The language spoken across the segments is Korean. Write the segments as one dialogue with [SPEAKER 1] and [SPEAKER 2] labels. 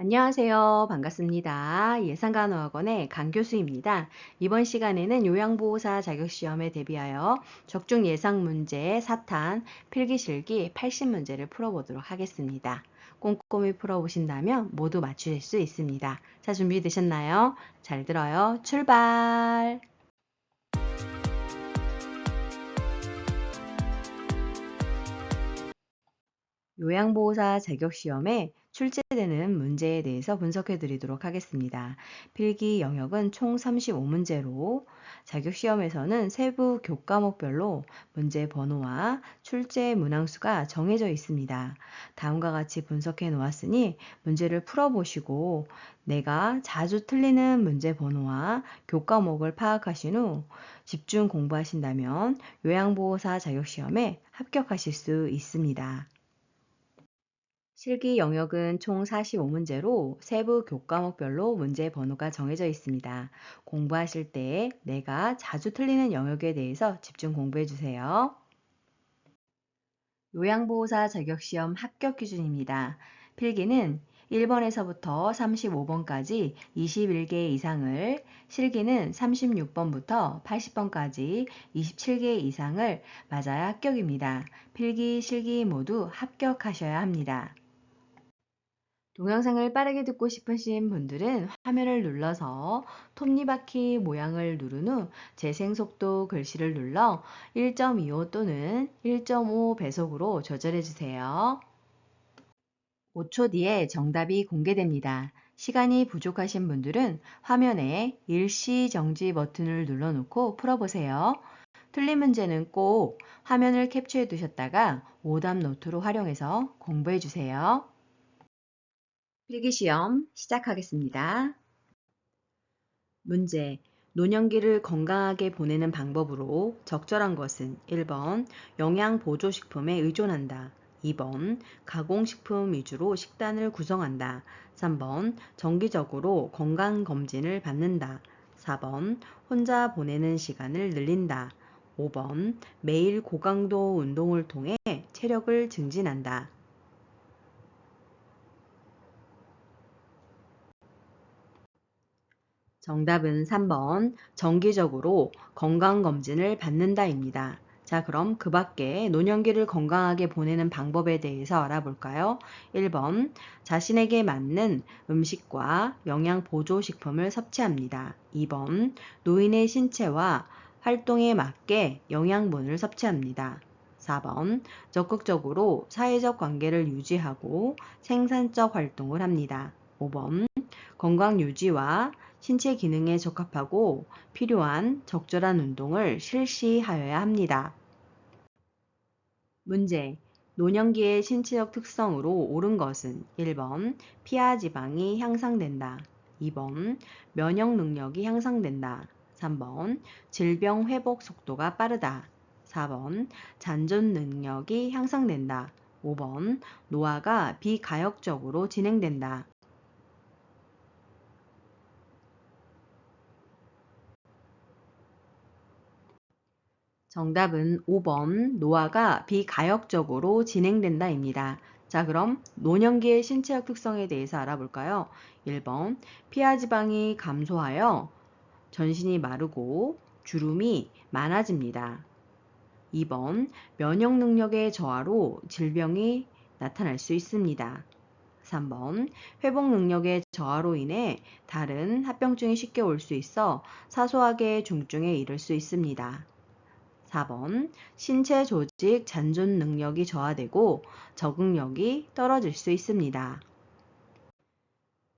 [SPEAKER 1] 안녕하세요. 반갑습니다. 예상간호학원의 강 교수입니다. 이번 시간에는 요양보호사 자격시험에 대비하여 적중 예상 문제 4탄 필기실기 80문제를 풀어보도록 하겠습니다. 꼼꼼히 풀어보신다면 모두 맞추실 수 있습니다. 자, 준비되셨나요? 잘 들어요. 출발! 요양보호사 자격시험에 출제되는 문제에 대해서 분석해 드리도록 하겠습니다. 필기 영역은 총 35문제로 자격시험에서는 세부 교과목별로 문제 번호와 출제 문항수가 정해져 있습니다. 다음과 같이 분석해 놓았으니 문제를 풀어보시고 내가 자주 틀리는 문제 번호와 교과목을 파악하신 후 집중 공부하신다면 요양보호사 자격시험에 합격하실 수 있습니다. 실기 영역은 총 45문제로 세부 교과목별로 문제 번호가 정해져 있습니다. 공부하실 때 내가 자주 틀리는 영역에 대해서 집중 공부해 주세요. 요양보호사 자격시험 합격 기준입니다. 필기는 1번에서부터 35번까지 21개 이상을, 실기는 36번부터 80번까지 27개 이상을 맞아야 합격입니다. 필기, 실기 모두 합격하셔야 합니다. 동영상을 빠르게 듣고 싶으신 분들은 화면을 눌러서 톱니바퀴 모양을 누른 후 재생속도 글씨를 눌러 1.25 또는 1.5 배속으로 조절해 주세요. 5초 뒤에 정답이 공개됩니다. 시간이 부족하신 분들은 화면에 일시 정지 버튼을 눌러놓고 풀어보세요. 틀린 문제는 꼭 화면을 캡처해 두셨다가 오답 노트로 활용해서 공부해 주세요. 필기시험 시작하겠습니다. 문제. 노년기를 건강하게 보내는 방법으로 적절한 것은 1번 영양보조식품에 의존한다. 2번 가공식품 위주로 식단을 구성한다. 3번 정기적으로 건강검진을 받는다. 4번 혼자 보내는 시간을 늘린다. 5번 매일 고강도 운동을 통해 체력을 증진한다. 정답은 3번 정기적으로 건강검진을 받는다입니다. 자, 그럼 그 밖에 노년기를 건강하게 보내는 방법에 대해서 알아볼까요? 1번 자신에게 맞는 음식과 영양보조식품을 섭취합니다. 2번 노인의 신체와 활동에 맞게 영양분을 섭취합니다. 4번 적극적으로 사회적 관계를 유지하고 생산적 활동을 합니다. 5번 건강 유지와 신체 기능에 적합하고 필요한 적절한 운동을 실시하여야 합니다. 문제. 노년기의 신체적 특성으로 옳은 것은 1번 피하 지방이 향상된다. 2번 면역 능력이 향상된다. 3번 질병 회복 속도가 빠르다. 4번 잔존 능력이 향상된다. 5번 노화가 비가역적으로 진행된다. 정답은 5번 노화가 비가역적으로 진행된다입니다. 자, 그럼 노년기의 신체적 특성에 대해서 알아볼까요? 1번 피하지방이 감소하여 전신이 마르고 주름이 많아집니다. 2번 면역 능력의 저하로 질병이 나타날 수 있습니다. 3번 회복 능력의 저하로 인해 다른 합병증이 쉽게 올 수 있어 사소하게 중증에 이를 수 있습니다. 4번 신체 조직 잔존 능력이 저하되고 적응력이 떨어질 수 있습니다.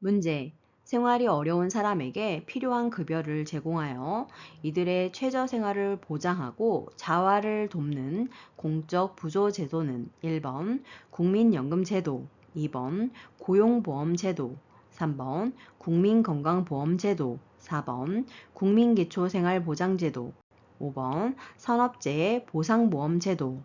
[SPEAKER 1] 문제. 생활이 어려운 사람에게 필요한 급여를 제공하여 이들의 최저 생활을 보장하고 자활을 돕는 공적 부조 제도는 1번 국민연금제도, 2번 고용보험제도, 3번 국민건강보험제도, 4번 국민기초생활보장제도, 5번 산업재해 보상보험제도.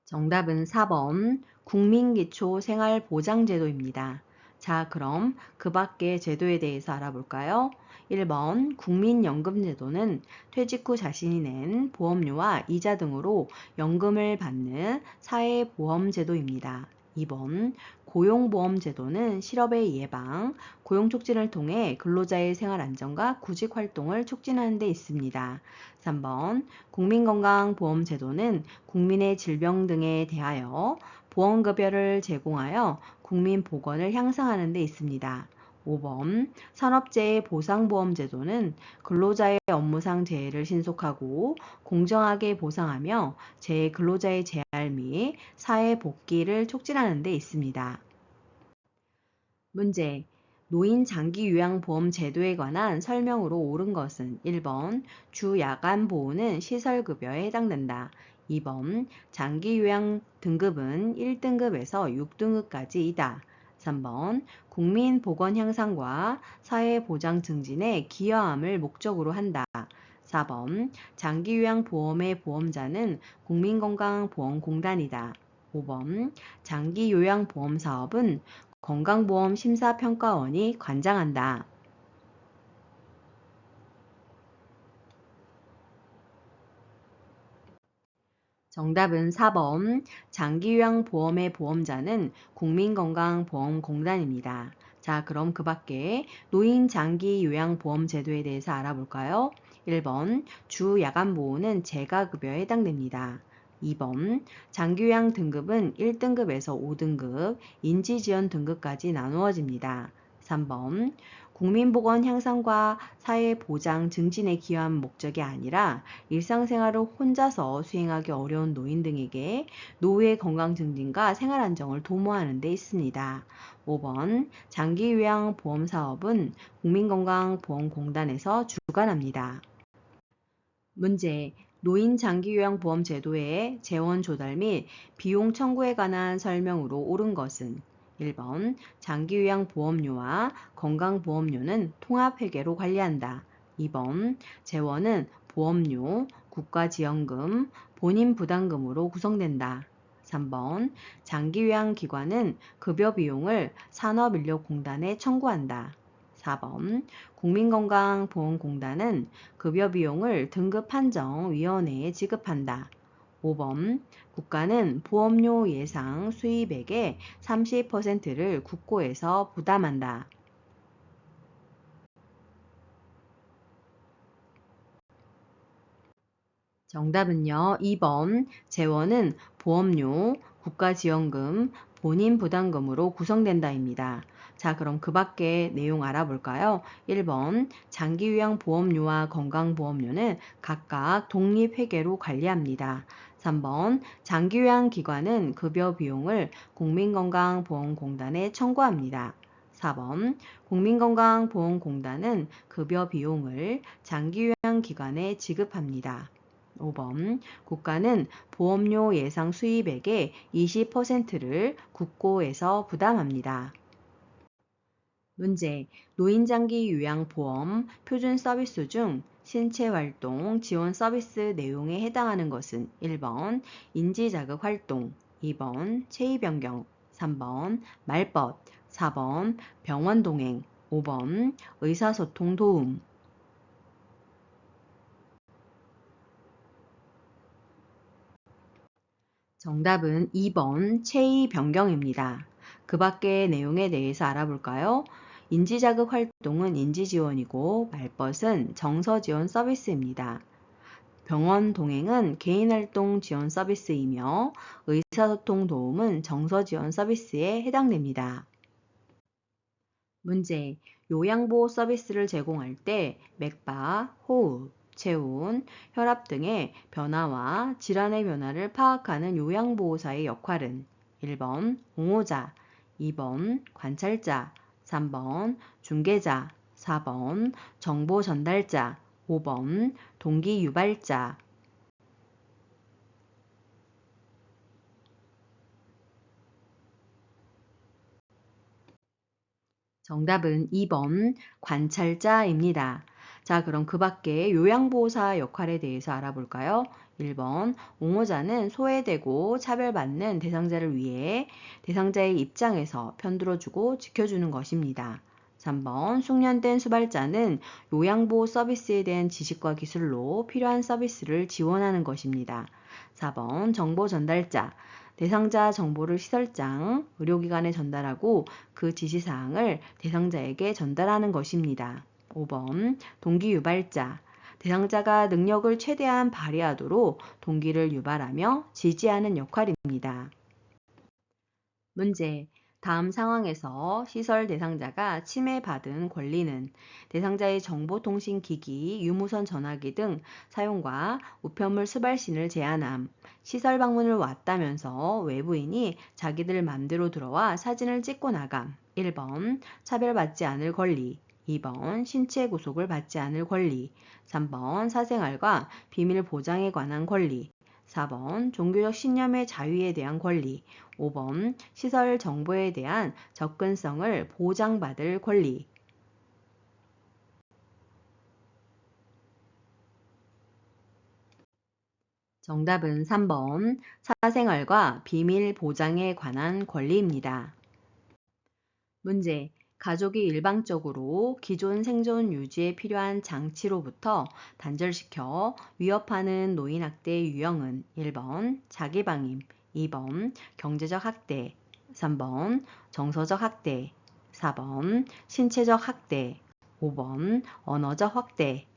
[SPEAKER 1] 정답은 4번 국민기초생활보장제도입니다. 자, 그럼 그 밖의 제도에 대해서 알아볼까요? 1번 국민연금제도는 퇴직 후 자신이 낸 보험료와 이자 등으로 연금을 받는 사회보험제도입니다. 2번 고용보험제도는 실업의 예방, 고용 촉진을 통해 근로자의 생활 안정과 구직 활동을 촉진하는 데 있습니다. 3번 국민건강보험제도는 국민의 질병 등에 대하여 보험급여를 제공하여 국민 보건을 향상하는 데 있습니다. 5번 산업재해 보상보험제도는 근로자의 업무상 재해를 신속하고 공정하게 보상하며 재해 근로자의 재활 및 사회 복귀를 촉진하는 데 있습니다. 문제. 노인 장기 요양보험 제도에 관한 설명으로 옳은 것은 1번 주 야간 보호는 시설급여에 해당된다. 2번 장기 요양 등급은 1등급에서 6등급까지이다. 3번 국민 보건 향상과 사회 보장 증진에 기여함을 목적으로 한다. 4번 장기 요양 보험의 보험자는 국민건강보험공단이다. 5번 장기 요양 보험 사업은 건강보험 심사평가원이 관장한다. 정답은 4번 장기요양보험의 보험자는 국민건강보험공단입니다. 자, 그럼 그 밖에 노인장기요양보험 제도에 대해서 알아볼까요? 1번 주 야간보호는 재가급여에 해당됩니다. 2번 장기요양 등급은 1등급에서 5등급, 인지지원 등급까지 나누어집니다. 3번 국민보건 향상과 사회보장 증진에 기여한 목적이 아니라 일상생활을 혼자서 수행하기 어려운 노인 등에게 노후의 건강 증진과 생활 안정을 도모하는 데 있습니다. 5번 장기요양보험사업은 국민건강보험공단에서 주관합니다. 문제. 노인 장기요양보험 제도의 재원 조달 및 비용 청구에 관한 설명으로 옳은 것은 1번 장기요양보험료와 건강보험료는 통합회계로 관리한다. 2번 재원은 보험료, 국가지원금, 본인부담금으로 구성된다. 3번 장기요양기관은 급여 비용을 산업인력공단에 청구한다. 4번 국민건강보험공단은 급여 비용을 등급판정위원회에 지급한다. 5번 국가는 보험료 예상 수입액의 30%를 국고에서 부담한다. 정답은요. 2번 재원은 보험료, 국가지원금, 본인부담금으로 구성된다입니다. 자, 그럼 그 밖에 내용 알아볼까요? 1번 장기요양보험료와 건강보험료는 각각 독립회계로 관리합니다. 3번 장기요양기관은 급여 비용을 국민건강보험공단에 청구합니다. 4번 국민건강보험공단은 급여 비용을 장기요양기관에 지급합니다. 5번 국가는 보험료 예상 수입액의 20%를 국고에서 부담합니다. 문제. 노인장기 요양보험 표준 서비스 중 신체활동 지원 서비스 내용에 해당하는 것은 1번 인지자극 활동, 2번 체위변경, 3번 말벗, 4번 병원 동행, 5번 의사소통 도움. 정답은 2번 체위 변경입니다. 그 밖의 내용에 대해서 알아볼까요? 인지자극 활동은 인지지원이고 말벗은 정서지원 서비스입니다. 병원 동행은 개인활동 지원 서비스이며 의사소통 도움은 정서지원 서비스에 해당됩니다. 문제. 요양보호 서비스를 제공할 때 맥박, 호흡, 체온, 혈압 등의 변화와 질환의 변화를 파악하는 요양보호사의 역할은 1번 옹호자, 2번 관찰자, 3번 중개자, 4번 정보 전달자, 5번 동기 유발자. 정답은 2번 관찰자입니다. 자, 그럼 그 밖에 요양보호사 역할에 대해서 알아볼까요? 1번, 옹호자는 소외되고 차별받는 대상자를 위해 대상자의 입장에서 편들어주고 지켜주는 것입니다. 3번, 숙련된 수발자는 요양보호 서비스에 대한 지식과 기술로 필요한 서비스를 지원하는 것입니다. 4번, 정보 전달자. 대상자 정보를 시설장, 의료기관에 전달하고 그 지시사항을 대상자에게 전달하는 것입니다. 5번, 동기 유발자. 대상자가 능력을 최대한 발휘하도록 동기를 유발하며 지지하는 역할입니다. 문제. 다음 상황에서 시설 대상자가 침해받은 권리는 대상자의 정보통신기기, 유무선 전화기 등 사용과 우편물 수발신을 제한함, 시설 방문을 왔다면서 외부인이 자기들 맘대로 들어와 사진을 찍고 나감. 1번 차별받지 않을 권리, 2번 신체 구속을 받지 않을 권리, 3번 사생활과 비밀 보장에 관한 권리, 4번 종교적 신념의 자유에 대한 권리, 5번 시설 정보에 대한 접근성을 보장받을 권리. 정답은 3번 사생활과 비밀 보장에 관한 권리입니다. 문제. 가족이 일방적으로 기존 생존 유지에 필요한 장치로부터 단절시켜 위협하는 노인학대 유형은 1번 자기방임, 2번 경제적 학대, 3번 정서적 학대, 4번 신체적 학대, 5번 언어적 학대.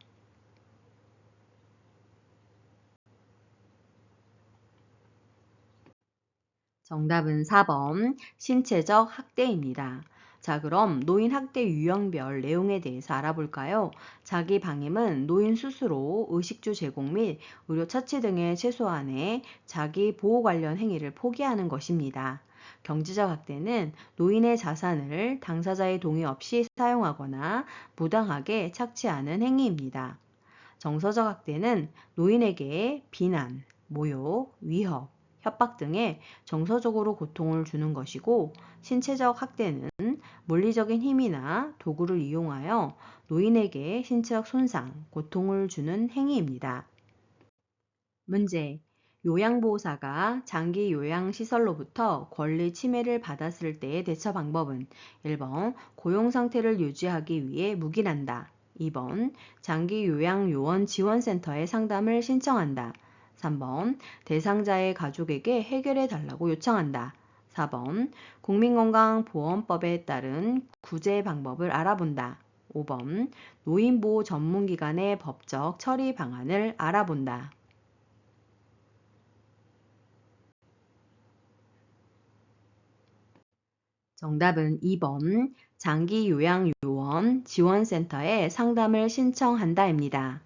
[SPEAKER 1] 정답은 4번 신체적 학대입니다. 자, 그럼 노인 학대 유형별 내용에 대해서 알아볼까요? 자기 방임은 노인 스스로 의식주 제공 및 의료 처치 등의 최소한의 자기 보호 관련 행위를 포기하는 것입니다. 경제적 학대는 노인의 자산을 당사자의 동의 없이 사용하거나 부당하게 착취하는 행위입니다. 정서적 학대는 노인에게 비난, 모욕, 위협, 협박 등의 정서적으로 고통을 주는 것이고, 신체적 학대는 물리적인 힘이나 도구를 이용하여 노인에게 신체적 손상, 고통을 주는 행위입니다. 문제. 요양보호사가 장기 요양시설로부터 권리 침해를 받았을 때의 대처 방법은 1번 고용 상태를 유지하기 위해 묵인한다. 2번 장기 요양 요원 지원센터에 상담을 신청한다. 3번 대상자의 가족에게 해결해 달라고 요청한다. 4번 국민건강보험법에 따른 구제 방법을 알아본다. 5번 노인보호 전문기관의 법적 처리 방안을 알아본다. 정답은 2번 장기요양요원 지원센터에 상담을 신청한다입니다.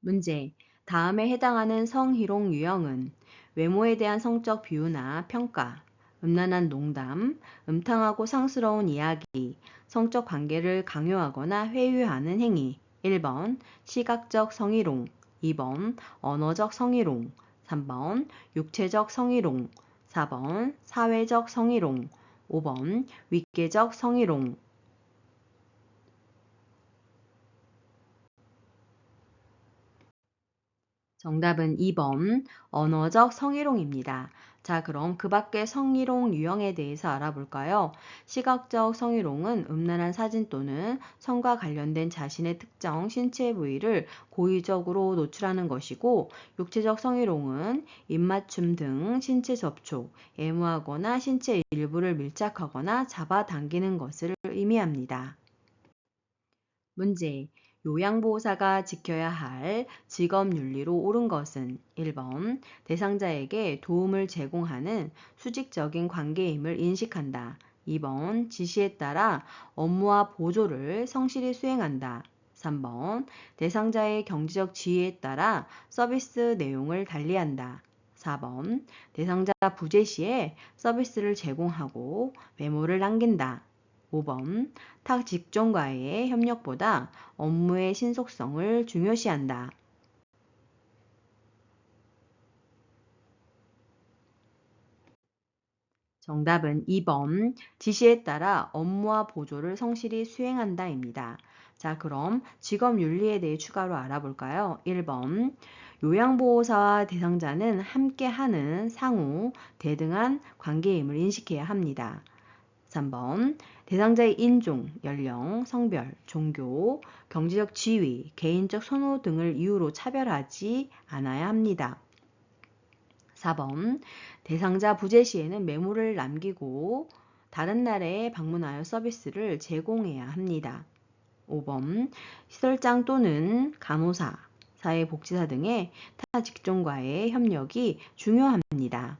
[SPEAKER 1] 문제. 다음에 해당하는 성희롱 유형은 외모에 대한 성적 비유나 평가, 음란한 농담, 음탕하고 상스러운 이야기, 성적 관계를 강요하거나 회유하는 행위. 1번 시각적 성희롱, 2번 언어적 성희롱, 3번 육체적 성희롱, 4번 사회적 성희롱, 5번 위계적 성희롱. 정답은 2번 언어적 성희롱입니다. 자, 그럼 그 밖의 성희롱 유형에 대해서 알아볼까요? 시각적 성희롱은 음란한 사진 또는 성과 관련된 자신의 특정 신체 부위를 고의적으로 노출하는 것이고, 육체적 성희롱은 입맞춤 등 신체 접촉, 애무하거나 신체 일부를 밀착하거나 잡아당기는 것을 의미합니다. 문제. 요양보호사가 지켜야 할 직업윤리로 옳은 것은 1번 대상자에게 도움을 제공하는 수직적인 관계임을 인식한다. 2번 지시에 따라 업무와 보조를 성실히 수행한다. 3번 대상자의 경제적 지위에 따라 서비스 내용을 달리한다. 4번 대상자 부재 시에 서비스를 제공하고 메모를 남긴다. 5번 타 직종과의 협력보다 업무의 신속성을 중요시한다. 정답은 2번 지시에 따라 업무와 보조를 성실히 수행한다입니다. 자, 그럼 직업윤리에 대해 추가로 알아볼까요? 1번, 요양보호사와 대상자는 함께하는 상호, 대등한 관계임을 인식해야 합니다. 3번, 대상자의 인종, 연령, 성별, 종교, 경제적 지위, 개인적 선호 등을 이유로 차별하지 않아야 합니다. 4번, 대상자 부재 시에는 메모를 남기고 다른 날에 방문하여 서비스를 제공해야 합니다. 5번, 시설장 또는 간호사, 사회복지사 등의 타 직종과의 협력이 중요합니다.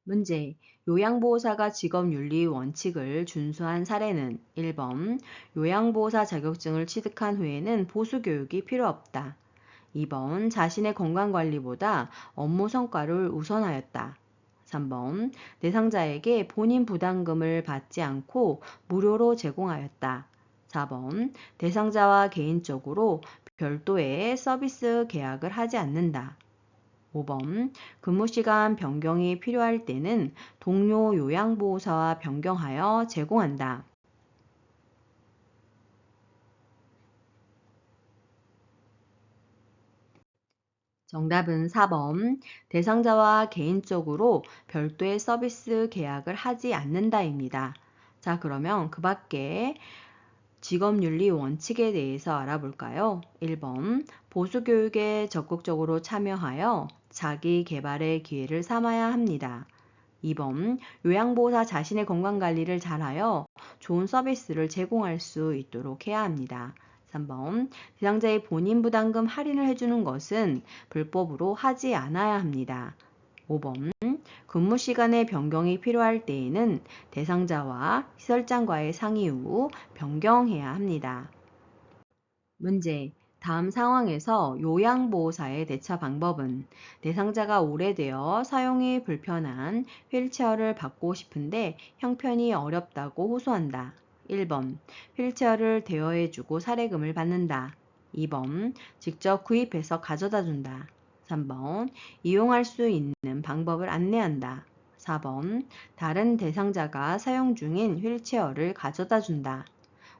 [SPEAKER 1] 문제, 요양보호사가 직업윤리 원칙을 준수한 사례는 1번, 요양보호사 자격증을 취득한 후에는 보수교육이 필요 없다. 2번, 자신의 건강관리보다 업무 성과를 우선하였다. 3번, 대상자에게 본인 부담금을 받지 않고 무료로 제공하였다. 4번, 대상자와 개인적으로 별도의 서비스 계약을 하지 않는다. 5번, 근무시간 변경이 필요할 때는 동료 요양보호사와 변경하여 제공한다. 정답은 4번, 대상자와 개인적으로 별도의 서비스 계약을 하지 않는다입니다. 자, 그러면 그 밖에 직업윤리 원칙에 대해서 알아볼까요? 1번, 보수교육에 적극적으로 참여하여 자기 개발의 기회를 삼아야 합니다. 2번, 요양보호사 자신의 건강관리를 잘하여 좋은 서비스를 제공할 수 있도록 해야 합니다. 3번, 대상자의 본인 부담금 할인을 해주는 것은 불법으로 하지 않아야 합니다. 5번, 근무 시간의 변경이 필요할 때에는 대상자와 시설장과의 상의 후 변경해야 합니다. 문제, 다음 상황에서 요양보호사의 대처 방법은 대상자가 오래되어 사용이 불편한 휠체어를 받고 싶은데 형편이 어렵다고 호소한다. 1번, 휠체어를 대여해주고 사례금을 받는다. 2번, 직접 구입해서 가져다 준다. 3번, 이용할 수 있는 방법을 안내한다. 4번, 다른 대상자가 사용 중인 휠체어를 가져다 준다.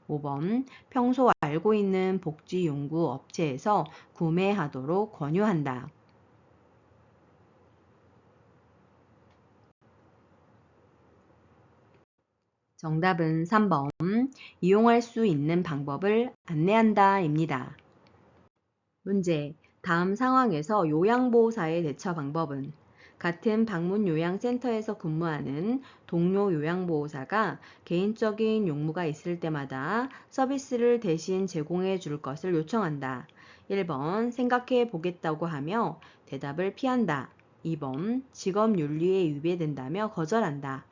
[SPEAKER 1] 5번, 평소 알고 있는 복지용구 업체에서 구매하도록 권유한다. 정답은 3번, 이용할 수 있는 방법을 안내한다입니다. 문제, 다음 상황에서 요양보호사의 대처 방법은 같은 방문요양센터에서 근무하는 동료 요양보호사가 개인적인 용무가 있을 때마다 서비스를 대신 제공해 줄 것을 요청한다. 1번, 생각해 보겠다고 하며 대답을 피한다. 2번, 직업윤리에 위배된다며 거절한다.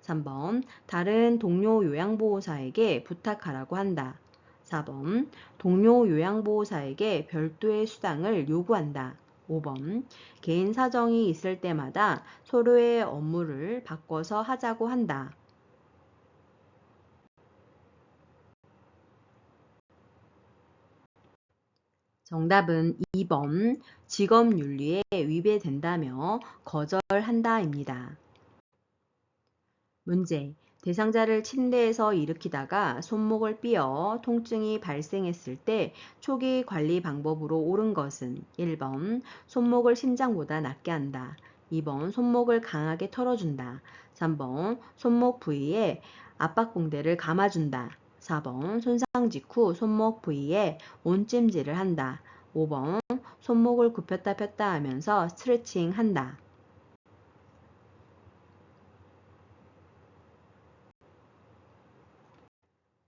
[SPEAKER 1] 3번, 다른 동료 요양보호사에게 부탁하라고 한다. 4번, 동료 요양보호사에게 별도의 수당을 요구한다. 5번, 개인 사정이 있을 때마다 서로의 업무를 바꿔서 하자고 한다. 정답은 2번, 직업윤리에 위배된다며 거절한다입니다. 문제, 대상자를 침대에서 일으키다가 손목을 삐어 통증이 발생했을 때 초기 관리 방법으로 옳은 것은 1번, 손목을 심장보다 낮게 한다. 2번, 손목을 강하게 털어준다. 3번, 손목 부위에 압박붕대를 감아준다. 4번, 손상 직후 손목 부위에 온찜질을 한다. 5번, 손목을 굽혔다 폈다 하면서 스트레칭 한다.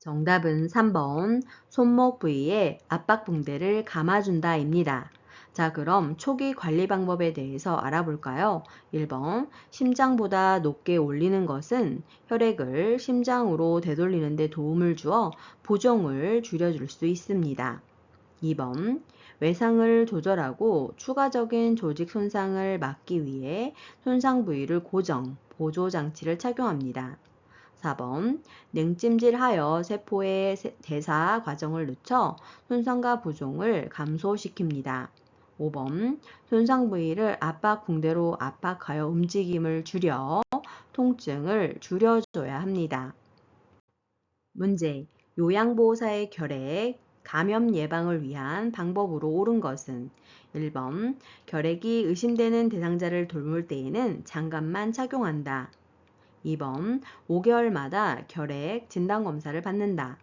[SPEAKER 1] 정답은 3번, 손목 부위에 압박붕대를 감아준다입니다. 자, 그럼 초기 관리 방법에 대해서 알아볼까요? 1번, 심장보다 높게 올리는 것은 혈액을 심장으로 되돌리는 데 도움을 주어 부종을 줄여줄 수 있습니다. 2번, 외상을 조절하고 추가적인 조직 손상을 막기 위해 손상 부위를 고정, 보조 장치를 착용합니다. 4번, 냉찜질하여 세포의 대사 과정을 늦춰 손상과 부종을 감소시킵니다. 5번, 손상 부위를 압박 붕대로 압박하여 움직임을 줄여 통증을 줄여줘야 합니다. 문제, 요양보호사의 결핵, 감염 예방을 위한 방법으로 옳은 것은 1번 결핵이 의심되는 대상자를 돌볼 때에는 장갑만 착용한다. 2번 5개월마다 결핵 진단검사를 받는다.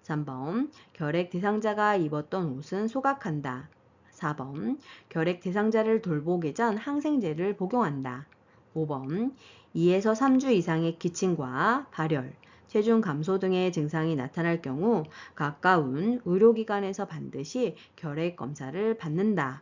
[SPEAKER 1] 3번 결핵 대상자가 입었던 옷은 소각한다. 4번 결핵 대상자를 돌보기 전 항생제를 복용한다. 5번 2에서 3주 이상의 기침과 발열, 체중 감소 등의 증상이 나타날 경우 가까운 의료기관에서 반드시 결핵 검사를 받는다.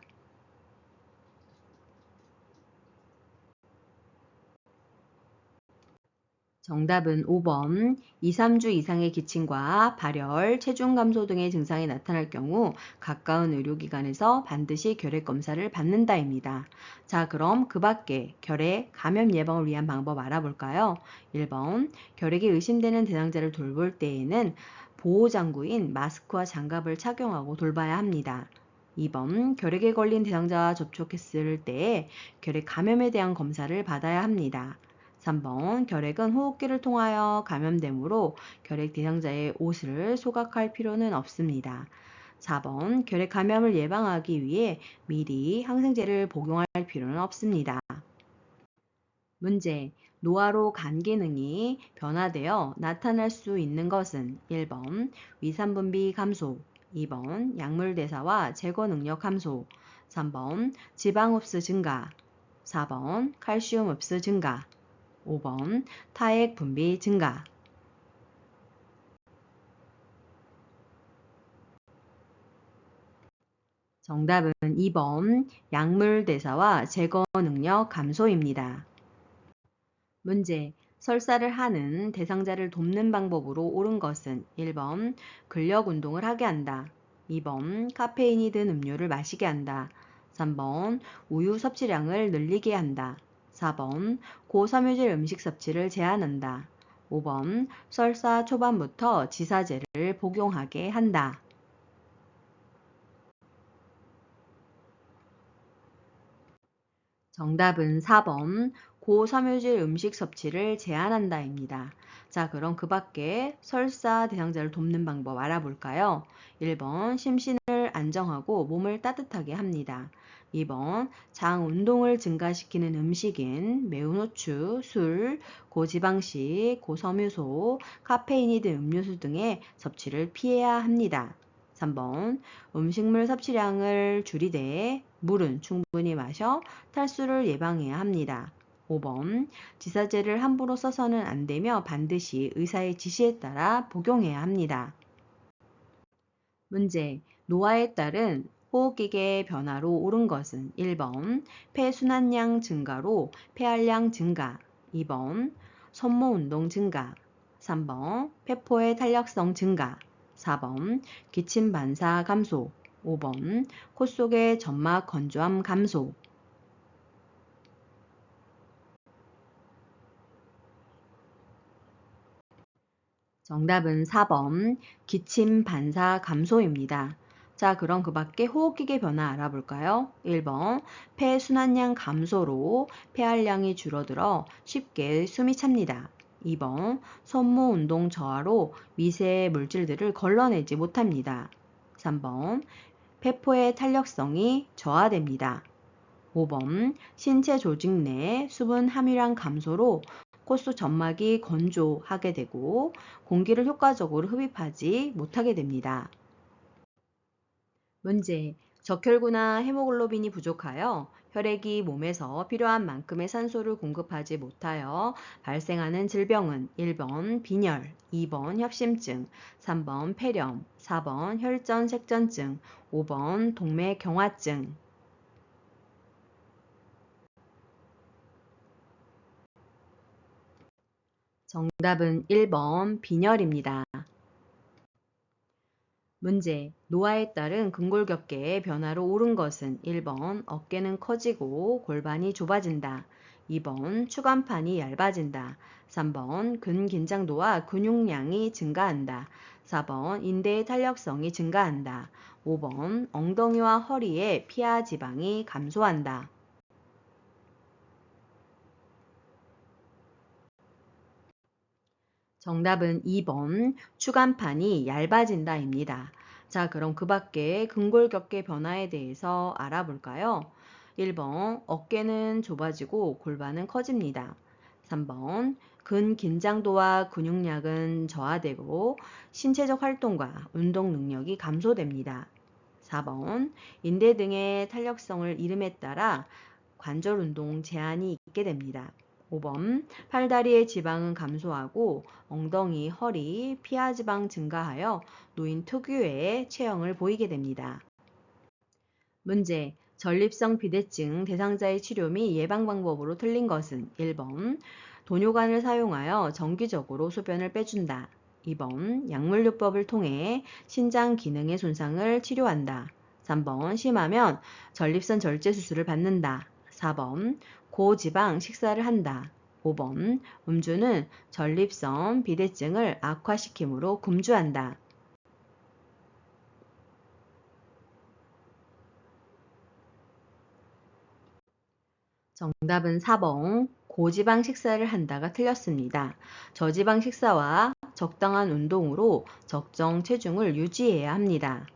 [SPEAKER 1] 정답은 5번. 2, 3주 이상의 기침과 발열, 체중 감소 등의 증상이 나타날 경우 가까운 의료기관에서 반드시 결핵 검사를 받는다입니다. 자, 그럼 그 밖에 결핵, 감염 예방을 위한 방법 알아볼까요? 1번, 결핵이 의심되는 대상자를 돌볼 때에는 보호장구인 마스크와 장갑을 착용하고 돌봐야 합니다. 2번, 결핵에 걸린 대상자와 접촉했을 때 결핵 감염에 대한 검사를 받아야 합니다. 3번 결핵은 호흡기를 통하여 감염되므로 결핵 대상자의 옷을 소각할 필요는 없습니다. 4번 결핵 감염을 예방하기 위해 미리 항생제를 복용할 필요는 없습니다. 문제. 노화로 간 기능이 변화되어 나타날 수 있는 것은 1번 위산분비 감소, 2번 약물 대사와 제거 능력 감소, 3번 지방 흡수 증가, 4번 칼슘 흡수 증가, 5번 타액 분비 증가. 정답은 2번 약물 대사와 제거 능력 감소입니다. 문제. 설사를 하는 대상자를 돕는 방법으로 옳은 것은 1번 근력 운동을 하게 한다. 2번 카페인이 든 음료를 마시게 한다. 3번 우유 섭취량을 늘리게 한다. 4번 고섬유질 음식 섭취를 제한한다. 5번 설사 초반부터 지사제를 복용하게 한다. 정답은 4번 고섬유질 음식 섭취를 제한한다입니다. 자, 그럼 그 밖에 설사 대상자를 돕는 방법 알아볼까요? 1번 심신을 안정하고 몸을 따뜻하게 합니다. 2번 장 운동을 증가시키는 음식인 매운 후추, 술, 고지방식, 고섬유소, 카페인이 든 음료수 등의 섭취를 피해야 합니다. 3번 음식물 섭취량을 줄이되 물은 충분히 마셔 탈수를 예방해야 합니다. 5번 지사제를 함부로 써서는 안 되며 반드시 의사의 지시에 따라 복용해야 합니다. 문제. 노화에 따른 호흡기계 변화로 옳은 것은 1번 폐순환량 증가로 폐활량 증가, 2번 손모 운동 증가, 3번 폐포의 탄력성 증가, 4번 기침 반사 감소, 5번 코 속의 점막 건조함 감소. 정답은 4번 기침 반사 감소입니다. 자, 그럼 그 밖에 호흡기계 변화 알아볼까요? 1번 폐순환량 감소로 폐활량이 줄어들어 쉽게 숨이 찹니다. 2번 손모 운동 저하로 미세 물질들을 걸러내지 못합니다. 3번 폐포의 탄력성이 저하됩니다. 5번 신체 조직 내 수분 함유량 감소로 콧속 점막이 건조하게 되고 공기를 효과적으로 흡입하지 못하게 됩니다. 문제. 적혈구나 헤모글로빈이 부족하여 혈액이 몸에서 필요한 만큼의 산소를 공급하지 못하여 발생하는 질병은 1번 빈혈, 2번 협심증, 3번 폐렴, 4번 혈전색전증, 5번 동맥경화증. 정답은 1번 빈혈입니다. 문제. 노화에 따른 근골격계의 변화로 옳은 것은 1번 어깨는 커지고 골반이 좁아진다. 2번 추간판이 얇아진다. 3번 근긴장도와 근육량이 증가한다. 4번 인대의 탄력성이 증가한다. 5번 엉덩이와 허리의 피하 지방이 감소한다. 정답은 2번 추간판이 얇아진다입니다. 자, 그럼 그 밖에 근골격계 변화에 대해서 알아볼까요? 1번 어깨는 좁아지고 골반은 커집니다. 3번 근긴장도와 근육량은 저하되고 신체적 활동과 운동 능력이 감소됩니다. 4번 인대 등의 탄력성을 잃음에 따라 관절 운동 제한이 있게 됩니다. 5번 팔다리의 지방은 감소하고 엉덩이, 허리, 피하 지방 증가하여 노인 특유의 체형을 보이게 됩니다. 문제. 전립성 비대증 대상자의 치료 및 예방 방법으로 틀린 것은 1번 도뇨관을 사용하여 정기적으로 소변을 빼준다. 2번 약물요법을 통해 신장 기능의 손상을 치료한다. 3번 심하면 전립선 절제 수술을 받는다. 4번 고지방 식사를 한다. 5번 음주는 전립선 비대증을 악화시키므로 금주한다. 정답은 4번 고지방 식사를 한다가 틀렸습니다. 저지방 식사와 적당한 운동으로 적정 체중을 유지해야 합니다.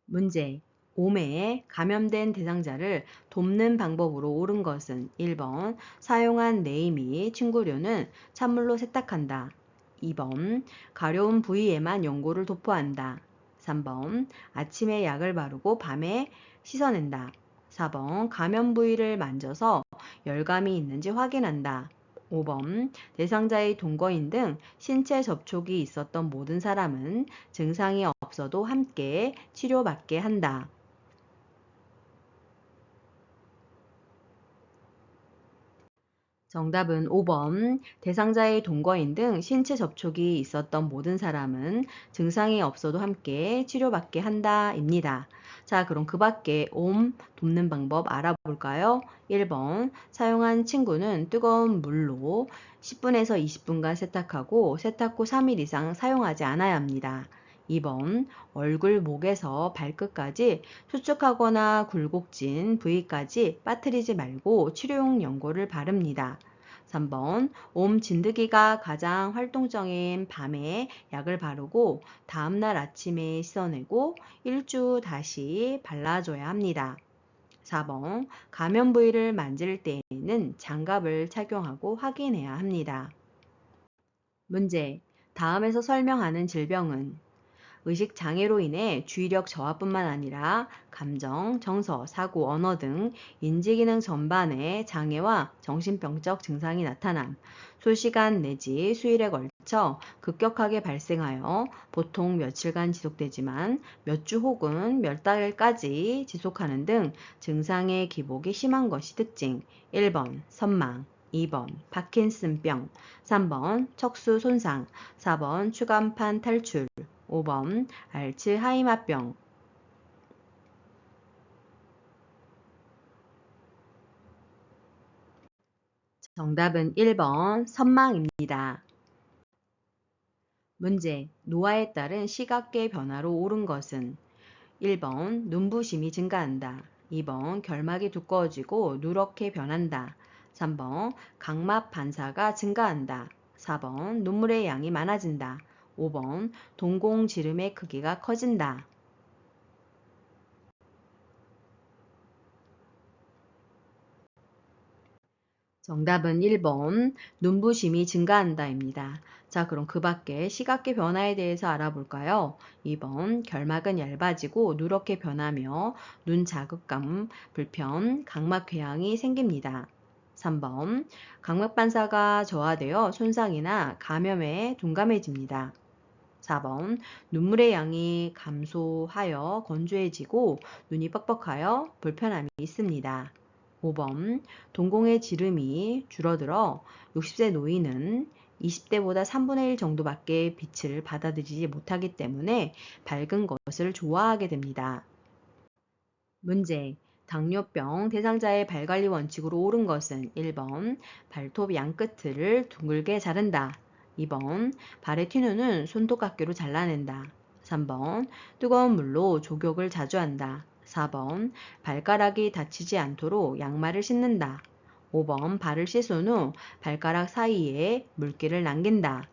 [SPEAKER 1] 문제. 오매에 감염된 대상자를 돕는 방법으로 옳은 것은 1번 사용한 내이 및 침구류는 찬물로 세탁한다. 2번 가려운 부위에만 연고를 도포한다. 3번 아침에 약을 바르고 밤에 씻어낸다. 4번 감염 부위를 만져서 열감이 있는지 확인한다. 5번 대상자의 동거인 등 신체 접촉이 있었던 모든 사람은 증상이 없어도 함께 치료받게 한다. 정답은 5번 대상자의 동거인 등 신체 접촉이 있었던 모든 사람은 증상이 없어도 함께 치료받게 한다 입니다. 자, 그럼 그 밖에 옴 돕는 방법 알아볼까요? 1번 사용한 침구는 뜨거운 물로 10분에서 20분간 세탁하고 세탁 후 3일 이상 사용하지 않아야 합니다. 2번 얼굴, 목에서 발끝까지 수축하거나 굴곡진 부위까지 빠뜨리지 말고 치료용 연고를 바릅니다. 3번 옴 진드기가 가장 활동적인 밤에 약을 바르고 다음날 아침에 씻어내고 일주 다시 발라줘야 합니다. 4번 감염 부위를 만질 때에는 장갑을 착용하고 확인해야 합니다. 문제. 다음에서 설명하는 질병은 의식 장애로 인해 주의력 저하뿐만 아니라 감정, 정서, 사고, 언어 등 인지기능 전반의 장애와 정신병적 증상이 나타남, 수시간 내지 수일에 걸쳐 급격하게 발생하여 보통 며칠간 지속되지만 몇 주 혹은 몇 달까지 지속하는 등 증상의 기복이 심한 것이 특징. 1번 선망, 2번 파킨슨병, 3번 척수 손상, 4번 추간판 탈출, 5번 알츠하이머병. 정답은 1번 선망입니다. 문제. 노화에 따른 시각계 변화로 옳은 것은 1번 눈부심이 증가한다. 2번 결막이 두꺼워지고 누렇게 변한다. 3번 각막 반사가 증가한다. 4번 눈물의 양이 많아진다. 5번 동공지름의 크기가 커진다. 정답은 1번 눈부심이 증가한다입니다. 자, 그럼 그 밖에 시각계 변화에 대해서 알아볼까요? 2번 결막은 얇아지고 누렇게 변하며 눈 자극감, 불편, 각막 궤양이 생깁니다. 3번 각막 반사가 저하되어 손상이나 감염에 둔감해집니다. 4번 눈물의 양이 감소하여 건조해지고 눈이 뻑뻑하여 불편함이 있습니다. 5번 동공의 지름이 줄어들어 60세 노인은 20대보다 3분의 1 정도밖에 빛을 받아들이지 못하기 때문에 밝은 것을 좋아하게 됩니다. 문제. 당뇨병 대상자의 발관리 원칙으로 옳은 것은 1번 발톱 양끝을 둥글게 자른다. 2번 발의 튀누는 손톱깎이로 잘라낸다. 3번 뜨거운 물로 족욕을 자주 한다. 4번 발가락이 다치지 않도록 양말을 신는다. 5번 발을 씻은 후 발가락 사이에 물기를 남긴다.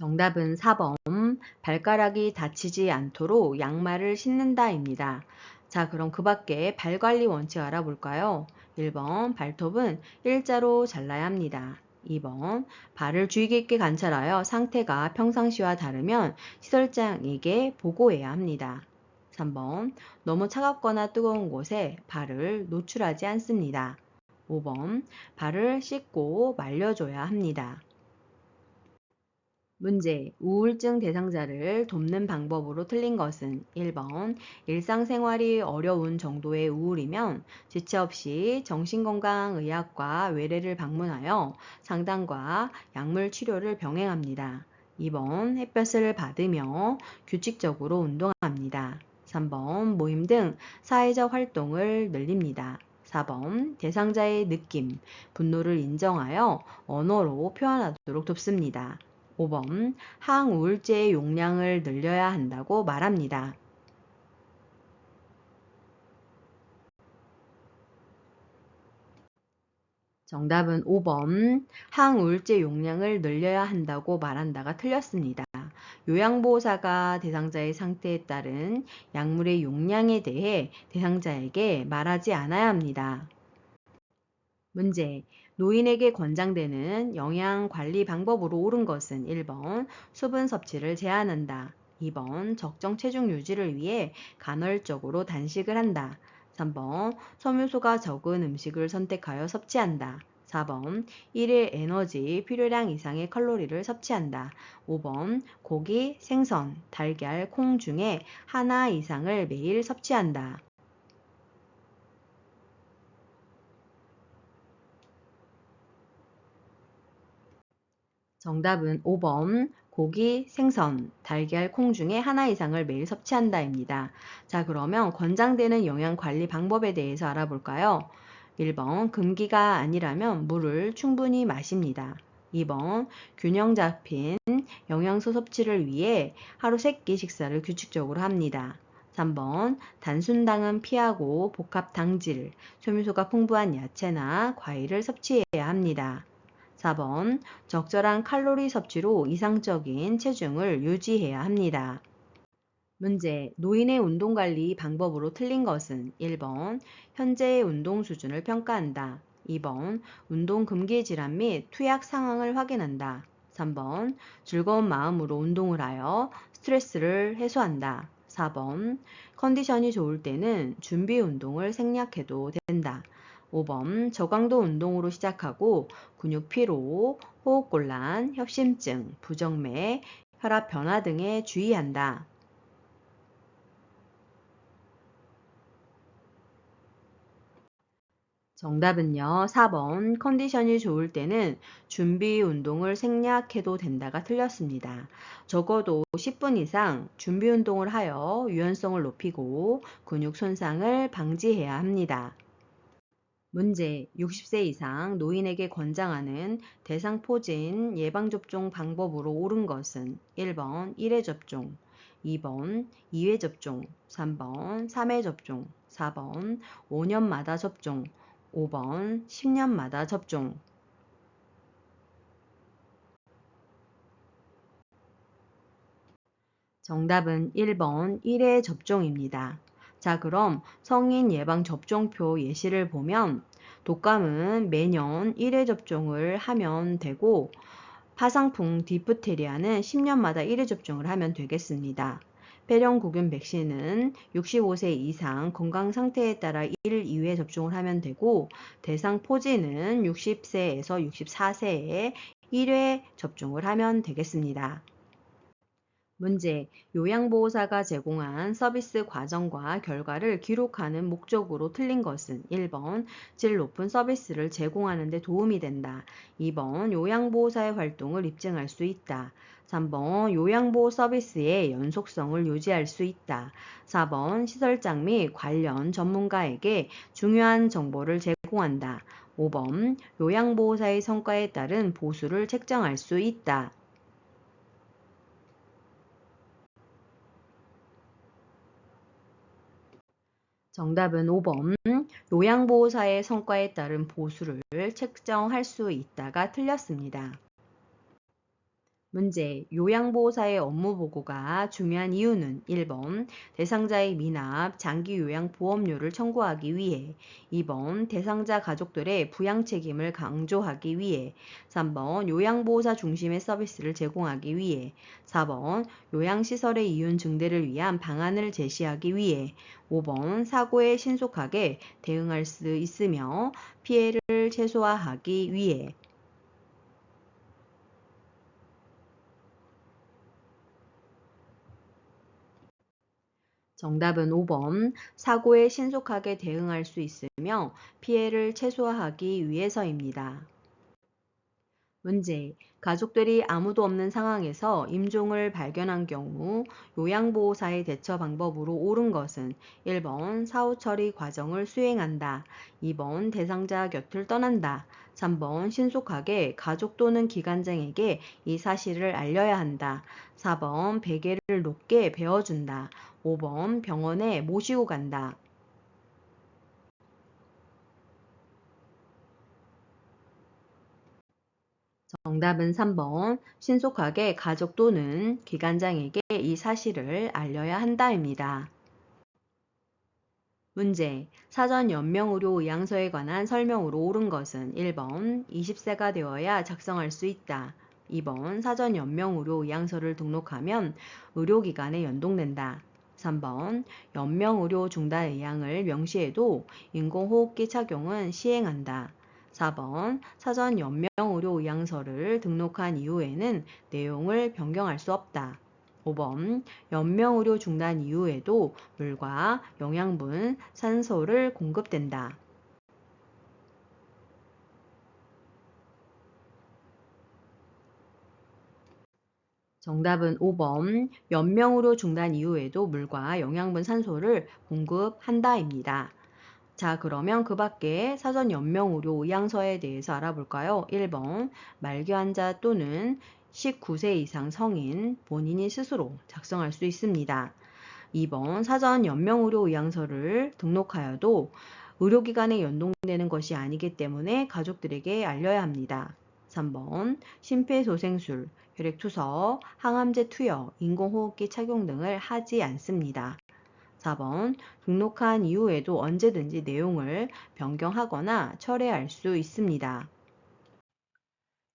[SPEAKER 1] 정답은 4번 발가락이 다치지 않도록 양말을 신는다입니다. 자, 그럼 그 밖에 발 관리 원칙 알아볼까요? 1번 발톱은 일자로 잘라야 합니다. 2번 발을 주의 깊게 관찰하여 상태가 평상시와 다르면 시설장에게 보고해야 합니다. 3번 너무 차갑거나 뜨거운 곳에 발을 노출하지 않습니다. 5번 발을 씻고 말려줘야 합니다. 문제, 우울증 대상자를 돕는 방법으로 틀린 것은 1번, 일상생활이 어려운 정도의 우울이면 지체 없이 정신건강의학과 외래를 방문하여 상담과 약물 치료를 병행합니다. 2번, 햇볕을 받으며 규칙적으로 운동합니다. 3번, 모임 등 사회적 활동을 늘립니다. 4번, 대상자의 느낌, 분노를 인정하여 언어로 표현하도록 돕습니다. 5번 항우울제의 용량을 늘려야 한다고 말합니다. 정답은 5번 항우울제 용량을 늘려야 한다고 말한다가 틀렸습니다. 요양보호사가 대상자의 상태에 따른 약물의 용량에 대해 대상자에게 말하지 않아야 합니다. 문제. 노인에게 권장되는 영양관리 방법으로 옳은 것은 1번 수분 섭취를 제한한다. 2번 적정 체중 유지를 위해 간헐적으로 단식을 한다. 3번 섬유소가 적은 음식을 선택하여 섭취한다. 4번 1일 에너지 필요량 이상의 칼로리를 섭취한다. 5번 고기, 생선, 달걀, 콩 중에 하나 이상을 매일 섭취한다. 정답은 5번 고기, 생선, 달걀, 콩 중에 하나 이상을 매일 섭취한다입니다. 자, 그러면 권장되는 영양 관리 방법에 대해서 알아볼까요? 1번 금기가 아니라면 물을 충분히 마십니다. 2번 균형 잡힌 영양소 섭취를 위해 하루 3끼 식사를 규칙적으로 합니다. 3번 단순당은 피하고 복합 당질, 섬유소가 풍부한 야채나 과일을 섭취해야 합니다. 4번 적절한 칼로리 섭취로 이상적인 체중을 유지해야 합니다. 문제, 노인의 운동관리 방법으로 틀린 것은 1번 현재의 운동 수준을 평가한다. 2번 운동 금기 질환 및 투약 상황을 확인한다. 3번 즐거운 마음으로 운동을 하여 스트레스를 해소한다. 4번 컨디션이 좋을 때는 준비 운동을 생략해도 된다. 5번 저강도 운동으로 시작하고 근육 피로, 호흡곤란, 협심증, 부정맥, 혈압 변화 등에 주의한다. 정답은요. 4번 컨디션이 좋을 때는 준비 운동을 생략해도 된다가 틀렸습니다. 적어도 10분 이상 준비 운동을 하여 유연성을 높이고 근육 손상을 방지해야 합니다. 문제 60세 이상 노인에게 권장하는 대상포진 예방접종 방법으로 옳은 것은 1번 1회 접종, 2번 2회 접종, 3번 3회 접종, 4번 5년마다 접종, 5번 10년마다 접종. 정답은 1번 1회 접종입니다. 자, 그럼 성인 예방 접종표 예시를 보면 독감은 매년 1회 접종을 하면 되고 파상풍 디프테리아는 10년마다 1회 접종을 하면 되겠습니다. 폐렴구균 백신은 65세 이상 건강 상태에 따라 1, 2회 접종을 하면 되고 대상 포진은 60세에서 64세에 1회 접종을 하면 되겠습니다. 문제, 요양보호사가 제공한 서비스 과정과 결과를 기록하는 목적으로 틀린 것은 1번, 질 높은 서비스를 제공하는 데 도움이 된다. 2번, 요양보호사의 활동을 입증할 수 있다. 3번, 요양보호 서비스의 연속성을 유지할 수 있다. 4번, 시설장 및 관련 전문가에게 중요한 정보를 제공한다. 5번, 요양보호사의 성과에 따른 보수를 책정할 수 있다. 정답은 5번 요양보호사의 성과에 따른 보수를 책정할 수 있다가 틀렸습니다. 문제, 요양보호사의 업무 보고가 중요한 이유는 1번, 대상자의 미납, 장기 요양 보험료를 청구하기 위해, 2번, 대상자 가족들의 부양 책임을 강조하기 위해, 3번, 요양보호사 중심의 서비스를 제공하기 위해, 4번, 요양시설의 이윤 증대를 위한 방안을 제시하기 위해, 5번, 사고에 신속하게 대응할 수 있으며 피해를 최소화하기 위해. 정답은 5번. 사고에 신속하게 대응할 수 있으며 피해를 최소화하기 위해서입니다. 문제. 가족들이 아무도 없는 상황에서 임종을 발견한 경우 요양보호사의 대처 방법으로 옳은 것은 1번 사후 처리 과정을 수행한다. 2번 대상자 곁을 떠난다. 3번 신속하게 가족 또는 기관장에게 이 사실을 알려야 한다. 4번 베개를 높게 베어준다. 5번 병원에 모시고 간다. 정답은 3번. 신속하게 가족 또는 기관장에게 이 사실을 알려야 한다입니다. 문제. 사전 연명의료의향서에 관한 설명으로 옳은 것은 1번 20세가 되어야 작성할 수 있다. 2번 사전 연명의료의향서를 등록하면 의료기관에 연동된다. 3번 연명의료 중단 의향을 명시해도 인공호흡기 착용은 시행한다. 4번 사전 연명의료의향서를 등록한 이후에는 내용을 변경할 수 없다. 5번 연명의료 중단 이후에도 물과 영양분, 산소를 공급된다. 정답은 5번 연명의료 중단 이후에도 물과 영양분, 산소를 공급한다입니다. 자, 그러면 그 밖에 사전 연명의료 의향서에 대해서 알아볼까요? 1번 말기 환자 또는 19세 이상 성인 본인이 스스로 작성할 수 있습니다. 2번 사전 연명의료의향서를 등록하여도 의료기관에 연동되는 것이 아니기 때문에 가족들에게 알려야 합니다. 3번 심폐소생술, 혈액투석, 항암제 투여, 인공호흡기 착용 등을 하지 않습니다. 4번 등록한 이후에도 언제든지 내용을 변경하거나 철회할 수 있습니다.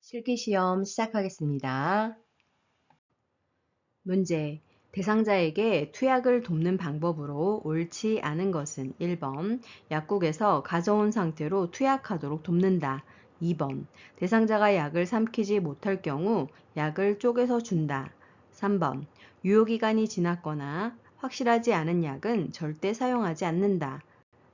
[SPEAKER 1] 실기시험 시작하겠습니다. 문제. 대상자에게 투약을 돕는 방법으로 옳지 않은 것은 1번 약국에서 가져온 상태로 투약하도록 돕는다. 2번 대상자가 약을 삼키지 못할 경우 약을 쪼개서 준다. 3번 유효기간이 지났거나 확실하지 않은 약은 절대 사용하지 않는다.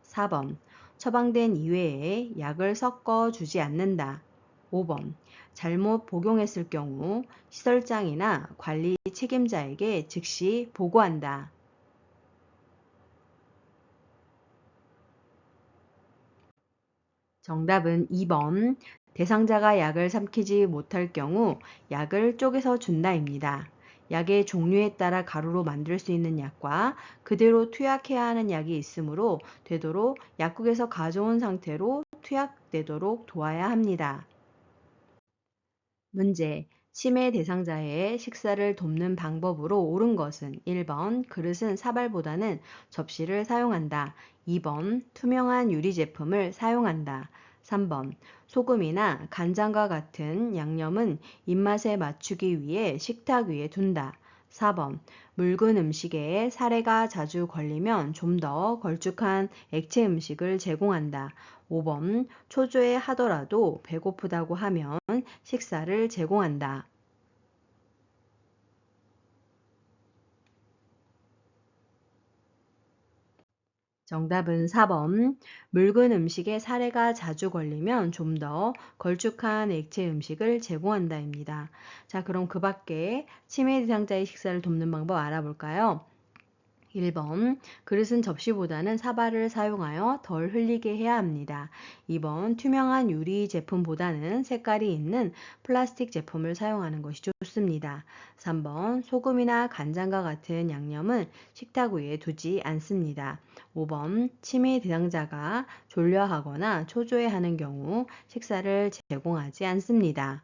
[SPEAKER 1] 4번 처방된 이외에 약을 섞어 주지 않는다. 5번 잘못 복용했을 경우 시설장이나 관리 책임자에게 즉시 보고한다. 정답은 2번. 대상자가 약을 삼키지 못할 경우 약을 쪼개서 준다입니다. 약의 종류에 따라 가루로 만들 수 있는 약과 그대로 투약해야 하는 약이 있으므로 되도록 약국에서 가져온 상태로 투약되도록 도와야 합니다. 문제. 치매 대상자의 식사를 돕는 방법으로 옳은 것은 1번 그릇은 사발보다는 접시를 사용한다. 2번 투명한 유리 제품을 사용한다. 3번 소금이나 간장과 같은 양념은 입맛에 맞추기 위해 식탁 위에 둔다. 4번 묽은 음식에 사례가 자주 걸리면 좀 더 걸쭉한 액체 음식을 제공한다. 5번 초조해 하더라도 배고프다고 하면 식사를 제공한다. 정답은 4번. 묽은 음식에 사례가 자주 걸리면 좀 더 걸쭉한 액체 음식을 제공한다입니다. 자, 그럼 그 밖에 치매 대상자의 식사를 돕는 방법 알아볼까요? 1번 그릇은 접시보다는 사발을 사용하여 덜 흘리게 해야 합니다. 2번 투명한 유리 제품보다는 색깔이 있는 플라스틱 제품을 사용하는 것이 좋습니다. 3번 소금이나 간장과 같은 양념은 식탁 위에 두지 않습니다. 5번 치매 대상자가 졸려하거나 초조해하는 경우 식사를 제공하지 않습니다.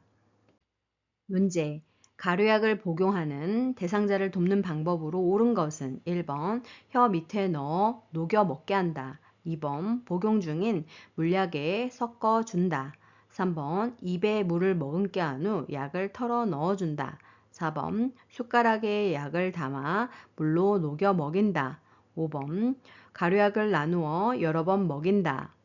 [SPEAKER 1] 문제. 가류약을 복용하는 대상자를 돕는 방법으로 옳은 것은 1번 혀 밑에 넣어 녹여 먹게 한다. 2번 복용 중인 물약에 섞어 준다. 3번 입에 물을 머금게 한 후 약을 털어 넣어준다. 4번 숟가락에 약을 담아 물로 녹여 먹인다. 5번 가루약을 나누어 여러 번 먹인다.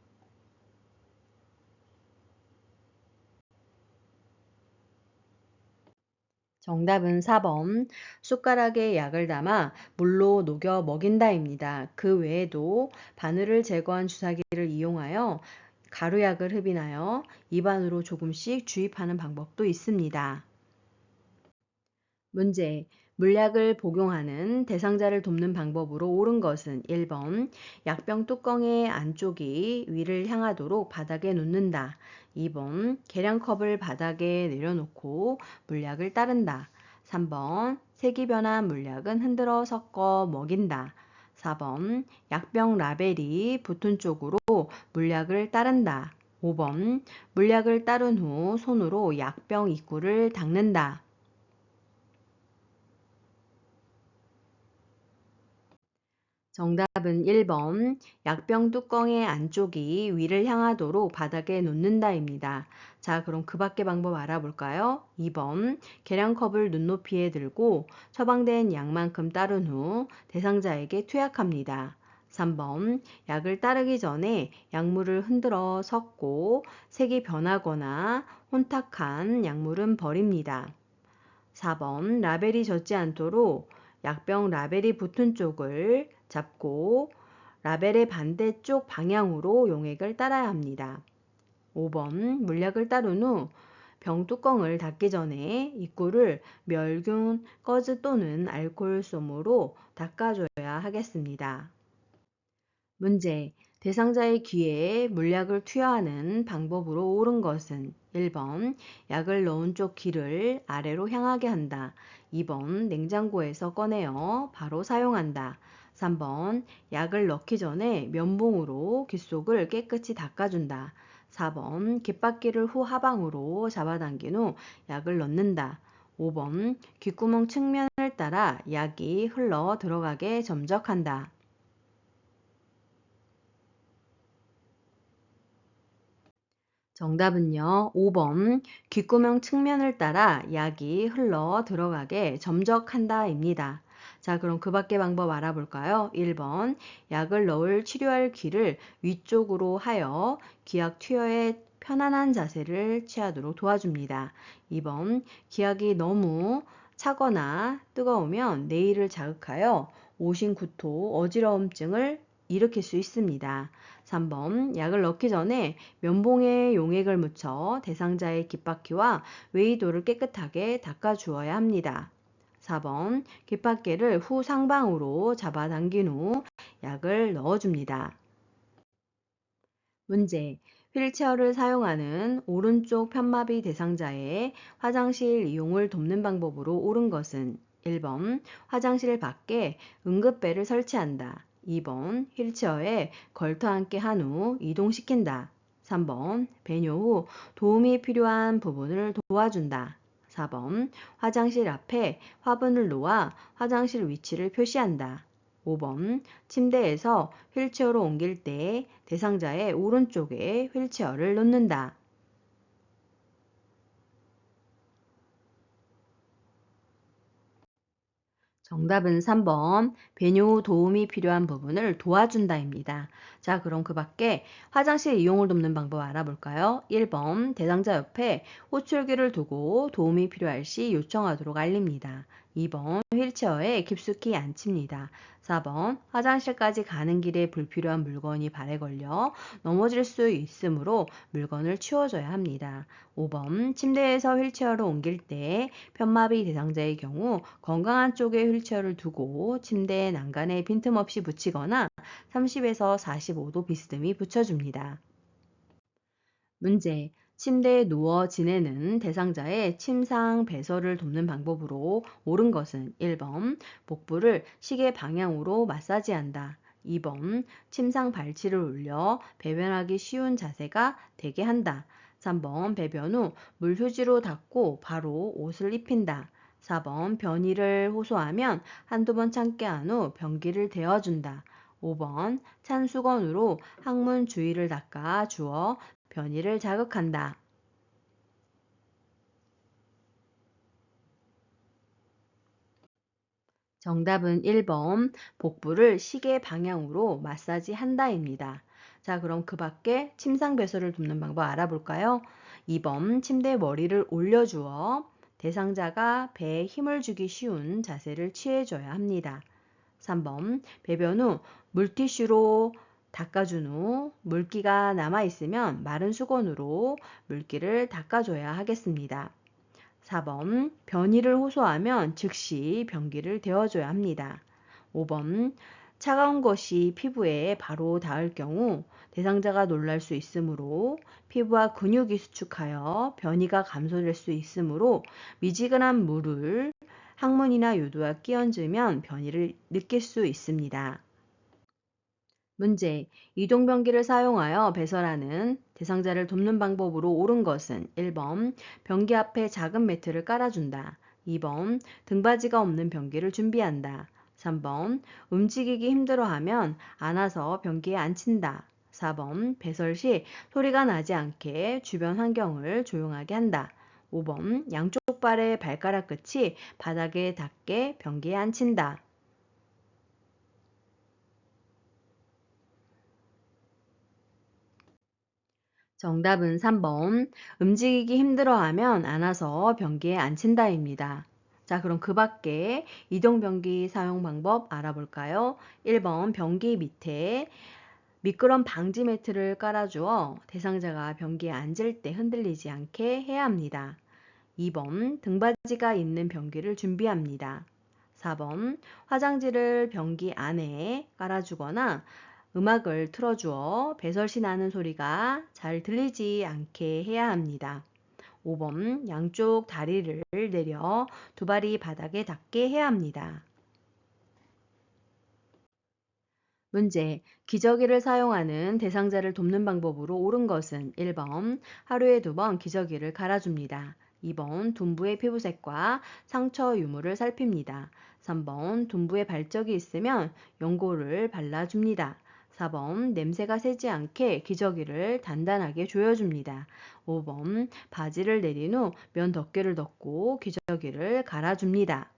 [SPEAKER 1] 정답은 4번 숟가락에 약을 담아 물로 녹여 먹인다입니다. 그 외에도 바늘을 제거한 주사기를 이용하여 가루약을 흡인하여 입안으로 조금씩 주입하는 방법도 있습니다. 문제. 물약을 복용하는 대상자를 돕는 방법으로 옳은 것은 1번 약병 뚜껑의 안쪽이 위를 향하도록 바닥에 놓는다. 2번 계량컵을 바닥에 내려놓고 물약을 따른다. 3번 색이 변한 물약은 흔들어 섞어 먹인다. 4번 약병 라벨이 붙은 쪽으로 물약을 따른다. 5번 물약을 따른 후 손으로 약병 입구를 닦는다. 정답은 1번 약병 뚜껑의 안쪽이 위를 향하도록 바닥에 놓는다입니다. 자, 그럼 그 밖의 방법 알아볼까요? 2번 계량컵을 눈높이에 들고 처방된 약만큼 따른 후 대상자에게 투약합니다. 3번 약을 따르기 전에 약물을 흔들어 섞고 색이 변하거나 혼탁한 약물은 버립니다. 4번 라벨이 젖지 않도록 약병 라벨이 붙은 쪽을 잡고 라벨의 반대쪽 방향으로 용액을 따라야 합니다. 5번 물약을 따른 후 병뚜껑을 닫기 전에 입구를 멸균, 꺼즈 또는 알코올 솜으로 닦아줘야 하겠습니다. 문제. 대상자의 귀에 물약을 투여하는 방법으로 옳은 것은 1번 약을 넣은 쪽 귀를 아래로 향하게 한다. 2번 냉장고에서 꺼내어 바로 사용한다. 3번 약을 넣기 전에 면봉으로 귀 속을 깨끗이 닦아준다. 4번 귓바퀴를 후 하방으로 잡아당긴 후 약을 넣는다. 5번 귓구멍 측면을 따라 약이 흘러 들어가게 점적한다. 정답은요. 5번 귓구멍 측면을 따라 약이 흘러 들어가게 점적한다입니다. 자, 그럼 그 밖의 방법 알아볼까요? 1번 약을 넣을 치료할 귀를 위쪽으로 하여 귀약 투여에 편안한 자세를 취하도록 도와줍니다. 2번 기약이 너무 차거나 뜨거우면 내일을 자극하여 오심구토, 어지러움증을 일으킬 수 있습니다. 3번 약을 넣기 전에 면봉에 용액을 묻혀 대상자의 귓바퀴와 외이도를 깨끗하게 닦아 주어야 합니다. 4번 귓바퀴를 후 상방으로 잡아당긴 후 약을 넣어줍니다. 문제. 휠체어를 사용하는 오른쪽 편마비 대상자의 화장실 이용을 돕는 방법으로 옳은 것은 1번 화장실 밖에 응급배를 설치한다. 2번 휠체어에 걸터 앉게 한 후 이동시킨다. 3번 배뇨 후 도움이 필요한 부분을 도와준다. 4번 화장실 앞에 화분을 놓아 화장실 위치를 표시한다. 5번 침대에서 휠체어로 옮길 때 대상자의 오른쪽에 휠체어를 놓는다. 정답은 3번 배뇨 후 도움이 필요한 부분을 도와준다입니다. 자, 그럼 그 밖에 화장실 이용을 돕는 방법 알아볼까요? 1번 대상자 옆에 호출기를 두고 도움이 필요할 시 요청하도록 알립니다. 2번 휠체어에 깊숙이 앉힙니다. 4번 화장실까지 가는 길에 불필요한 물건이 발에 걸려 넘어질 수 있으므로 물건을 치워줘야 합니다. 5번 침대에서 휠체어로 옮길 때 편마비 대상자의 경우 건강한 쪽에 휠체어를 두고 침대의 난간에 빈틈없이 붙이거나 30에서 45도 비스듬히 붙여줍니다. 문제. 침대에 누워 지내는 대상자의 침상 배설을 돕는 방법으로 옳은 것은 1번 복부를 시계 방향으로 마사지한다. 2번 침상 발치를 올려 배변하기 쉬운 자세가 되게 한다. 3번 배변 후 물휴지로 닦고 바로 옷을 입힌다. 4번 변이를 호소하면 한두 번 참게 한 후 변기를 데워준다. 5번 찬 수건으로 항문 주위를 닦아 주어 변이를 자극한다. 정답은 1번 복부를 시계 방향으로 마사지 한다입니다. 자, 그럼 그 밖에 침상 배설을 돕는 방법 알아볼까요? 2번 침대에 머리를 올려주어 대상자가 배에 힘을 주기 쉬운 자세를 취해줘야 합니다. 3번 배변 후 물티슈로 닦아준 후 물기가 남아있으면 마른 수건으로 물기를 닦아줘야 하겠습니다. 4번 변이를 호소하면 즉시 변기를 데워줘야 합니다. 5번 차가운 것이 피부에 바로 닿을 경우 대상자가 놀랄 수 있으므로 피부와 근육이 수축하여 변이가 감소될 수 있으므로 미지근한 물을 항문이나 요도와 끼얹으면 변이를 느낄 수 있습니다. 문제. 이동변기를 사용하여 배설하는 대상자를 돕는 방법으로 옳은 것은 1번 변기 앞에 작은 매트를 깔아준다. 2번 등받이가 없는 변기를 준비한다. 3번 움직이기 힘들어하면 안아서 변기에 앉힌다. 4번 배설 시 소리가 나지 않게 주변 환경을 조용하게 한다. 5번 양쪽 발의 발가락 끝이 바닥에 닿게 변기에 앉힌다. 정답은 3번. 움직이기 힘들어하면 안아서 변기에 앉힌다입니다. 자, 그럼 그 밖에 이동변기 사용 방법 알아볼까요? 1번 변기 밑에 미끄럼 방지 매트를 깔아주어 대상자가 변기에 앉을 때 흔들리지 않게 해야 합니다. 2번 등받이가 있는 변기를 준비합니다. 4번 화장지를 변기 안에 깔아주거나 음악을 틀어주어 배설시 나는 소리가 잘 들리지 않게 해야 합니다. 5번 양쪽 다리를 내려 두 발이 바닥에 닿게 해야 합니다. 문제. 기저귀를 사용하는 대상자를 돕는 방법으로 옳은 것은 1번 하루에 2번 기저귀를 갈아줍니다. 2번 둔부의 피부색과 상처 유무를 살핍니다. 3번 둔부에 발적이 있으면 연고를 발라줍니다. 4번 냄새가 새지 않게 기저귀를 단단하게 조여줍니다. 5번 바지를 내린 후 면 덮개를 덮고 기저귀를 갈아줍니다.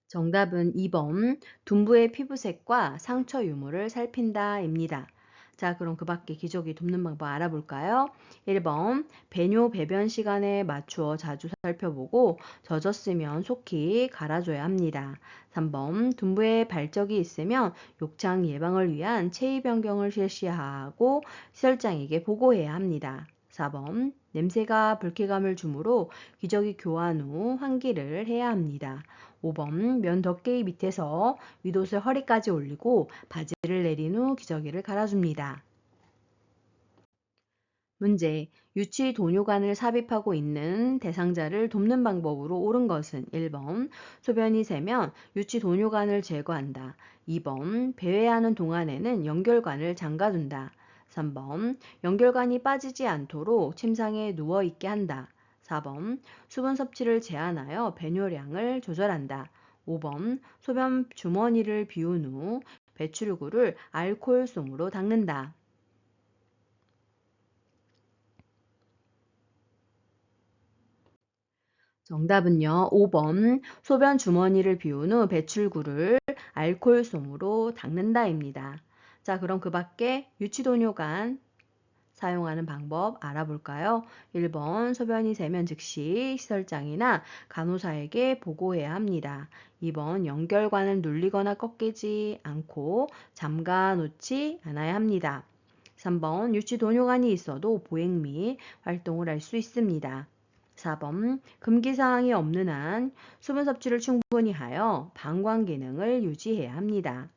[SPEAKER 1] 정답은 2번 둔부의 피부색과 상처 유무를 살핀다입니다. 자, 그럼 그 밖에 기저귀 돕는 방법 알아볼까요? 1번 배뇨 배변 시간에 맞추어 자주 살펴보고 젖었으면 속히 갈아줘야 합니다. 3번 둔부에 발적이 있으면 욕창 예방을 위한 체위 변경을 실시하고 시설장에게 보고해야 합니다. 4번 냄새가 불쾌감을 주므로 기저귀 교환 후 환기를 해야 합니다. 5번 면 덮개 밑에서 윗옷을 허리까지 올리고 바지를 내린 후 기저귀를 갈아줍니다. 문제. 유치 도뇨관을 삽입하고 있는 대상자를 돕는 방법으로 옳은 것은 1번 소변이 새면 유치 도뇨관을 제거한다. 2번 배회하는 동안에는 연결관을 잠가둔다. 3번 연결관이 빠지지 않도록 침상에 누워 있게 한다. 4번 수분 섭취를 제한하여 배뇨량을 조절한다. 5번 소변 주머니를 비운 후 배출구를 알코올솜으로 닦는다. 정답은요. 5번 소변 주머니를 비운 후 배출구를 알코올솜으로 닦는다입니다. 자, 그럼 그 밖에 유치도뇨관 사용하는 방법 알아볼까요? 1번 소변이 새면 즉시 시설장이나 간호사에게 보고해야 합니다. 2번 연결관을 눌리거나 꺾이지 않고 잠가 놓지 않아야 합니다. 3번 유치도뇨관이 있어도 보행 및 활동을 할 수 있습니다. 4번 금기사항이 없는 한 수분 섭취를 충분히 하여 방광 기능을 유지해야 합니다.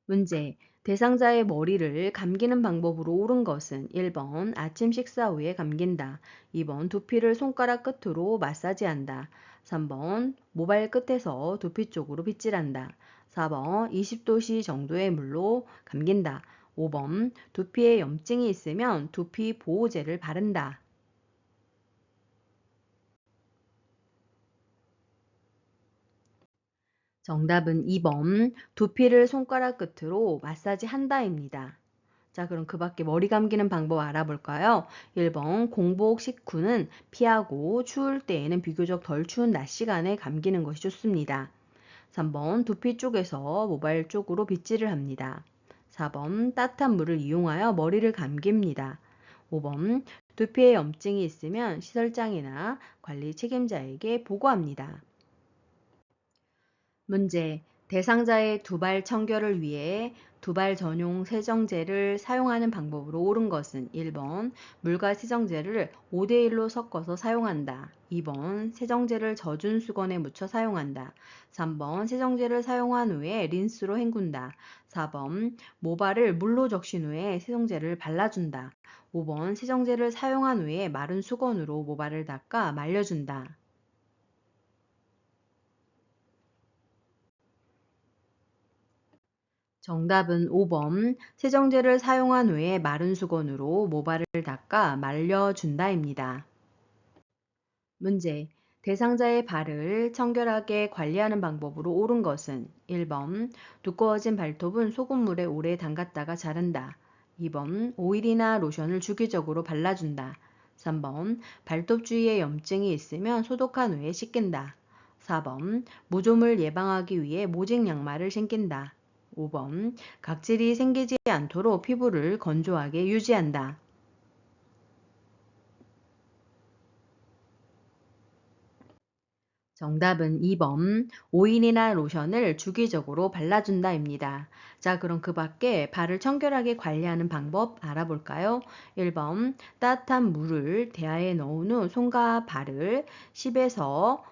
[SPEAKER 1] 문제. 대상자의 머리를 감기는 방법으로 옳은 것은 1번 아침 식사 후에 감긴다. 2번 두피를 손가락 끝으로 마사지한다. 3번 모발 끝에서 두피 쪽으로 빗질한다. 4번 20도씨 정도의 물로 감긴다. 5번 두피에 염증이 있으면 두피 보호제를 바른다. 정답은 2번 두피를 손가락 끝으로 마사지 한다입니다. 자, 그럼 그 밖에 머리 감기는 방법 알아볼까요? 1번 공복 식후는 피하고 추울 때에는 비교적 덜 추운 낮 시간에 감기는 것이 좋습니다. 3번 두피 쪽에서 모발 쪽으로 빗질을 합니다. 4번 따뜻한 물을 이용하여 머리를 감깁니다. 5번 두피에 염증이 있으면 시설장이나 관리 책임자에게 보고합니다. 문제. 대상자의 두발 청결을 위해 두발 전용 세정제를 사용하는 방법으로 옳은 것은 1번 물과 세정제를 5대1로 섞어서 사용한다. 2번 세정제를 젖은 수건에 묻혀 사용한다. 3번 세정제를 사용한 후에 린스로 헹군다. 4번 모발을 물로 적신 후에 세정제를 발라준다. 5번 세정제를 사용한 후에 마른 수건으로 모발을 닦아 말려준다. 정답은 5번 세정제를 사용한 후에 마른 수건으로 모발을 닦아 말려준다입니다. 문제. 대상자의 발을 청결하게 관리하는 방법으로 옳은 것은 1번 두꺼워진 발톱은 소금물에 오래 담갔다가 자른다. 2번 오일이나 로션을 주기적으로 발라준다. 3번 발톱 주위에 염증이 있으면 소독한 후에 씻긴다. 4번 무좀을 예방하기 위해 모직 양말을 신긴다. 5번 각질이 생기지 않도록 피부를 건조하게 유지한다. 정답은 2번 오일이나 로션을 주기적으로 발라준다입니다. 자, 그럼 그 밖에 발을 청결하게 관리하는 방법 알아볼까요? 1번 따뜻한 물을 대야에 넣은 후 손과 발을 10에서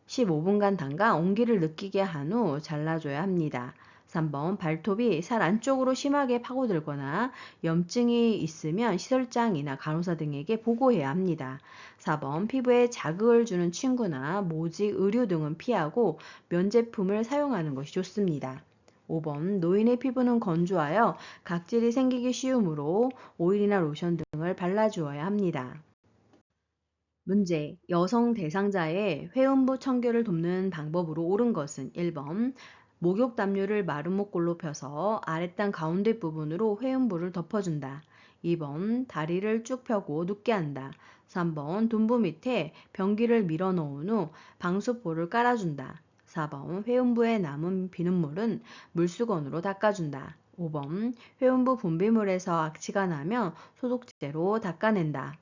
[SPEAKER 1] 15분간 담가 온기를 느끼게 한 후 잘라줘야 합니다. 3번 발톱이 살 안쪽으로 심하게 파고들거나 염증이 있으면 시설장이나 간호사 등에게 보고해야 합니다. 4번 피부에 자극을 주는 침구나 모직, 의류 등은 피하고 면 제품을 사용하는 것이 좋습니다. 5번 노인의 피부는 건조하여 각질이 생기기 쉬우므로 오일이나 로션 등을 발라주어야 합니다. 문제. 여성 대상자의 회음부 청결을 돕는 방법으로 옳은 것은 1번 목욕 담요를 마른 목골로 펴서 아랫단 가운데 부분으로 회음부를 덮어준다. 2번 다리를 쭉 펴고 눕게 한다. 3번 둔부 밑에 변기를 밀어 넣은 후 방수포를 깔아준다. 4번 회음부에 남은 비눗물은 물수건으로 닦아준다. 5번 회음부 분비물에서 악취가 나면 소독제로 닦아낸다.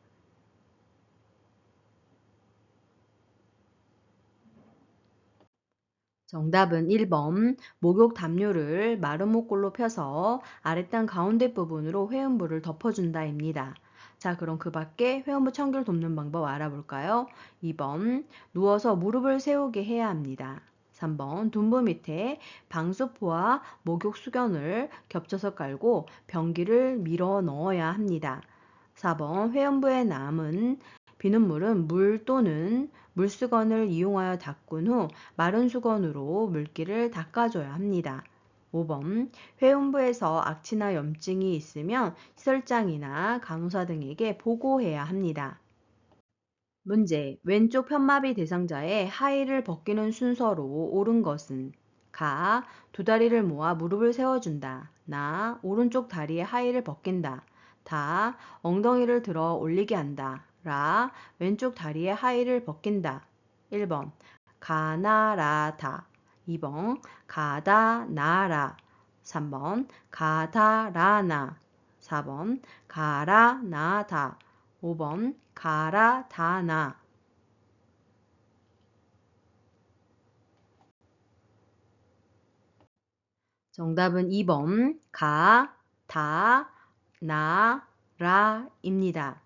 [SPEAKER 1] 정답은 1번 목욕 담요를 마른 목골로 펴서 아랫단 가운데 부분으로 회음부를 덮어준다입니다. 자, 그럼 그 밖에 회음부 청결 돕는 방법 알아볼까요? 2번 누워서 무릎을 세우게 해야 합니다. 3번 둔부 밑에 방수포와 목욕 수건을 겹쳐서 깔고 변기를 밀어 넣어야 합니다. 4번 회음부에 남은 비눗물은 물 또는 물수건을 이용하여 닦은 후 마른 수건으로 물기를 닦아줘야 합니다. 5번 회음부에서 악취나 염증이 있으면 시설장이나 간호사 등에게 보고해야 합니다. 문제. 왼쪽 편마비 대상자의 하의를 벗기는 순서로 옳은 것은 가. 두 다리를 모아 무릎을 세워준다. 나. 오른쪽 다리의 하의를 벗긴다. 다. 엉덩이를 들어 올리게 한다. 라. 왼쪽 다리의 하의를 벗긴다. 1번 가나라다. 2번 가다나라. 3번 가다라나. 4번 가라나다. 5번 가라다나. 정답은 2번 가, 다, 나, 라입니다.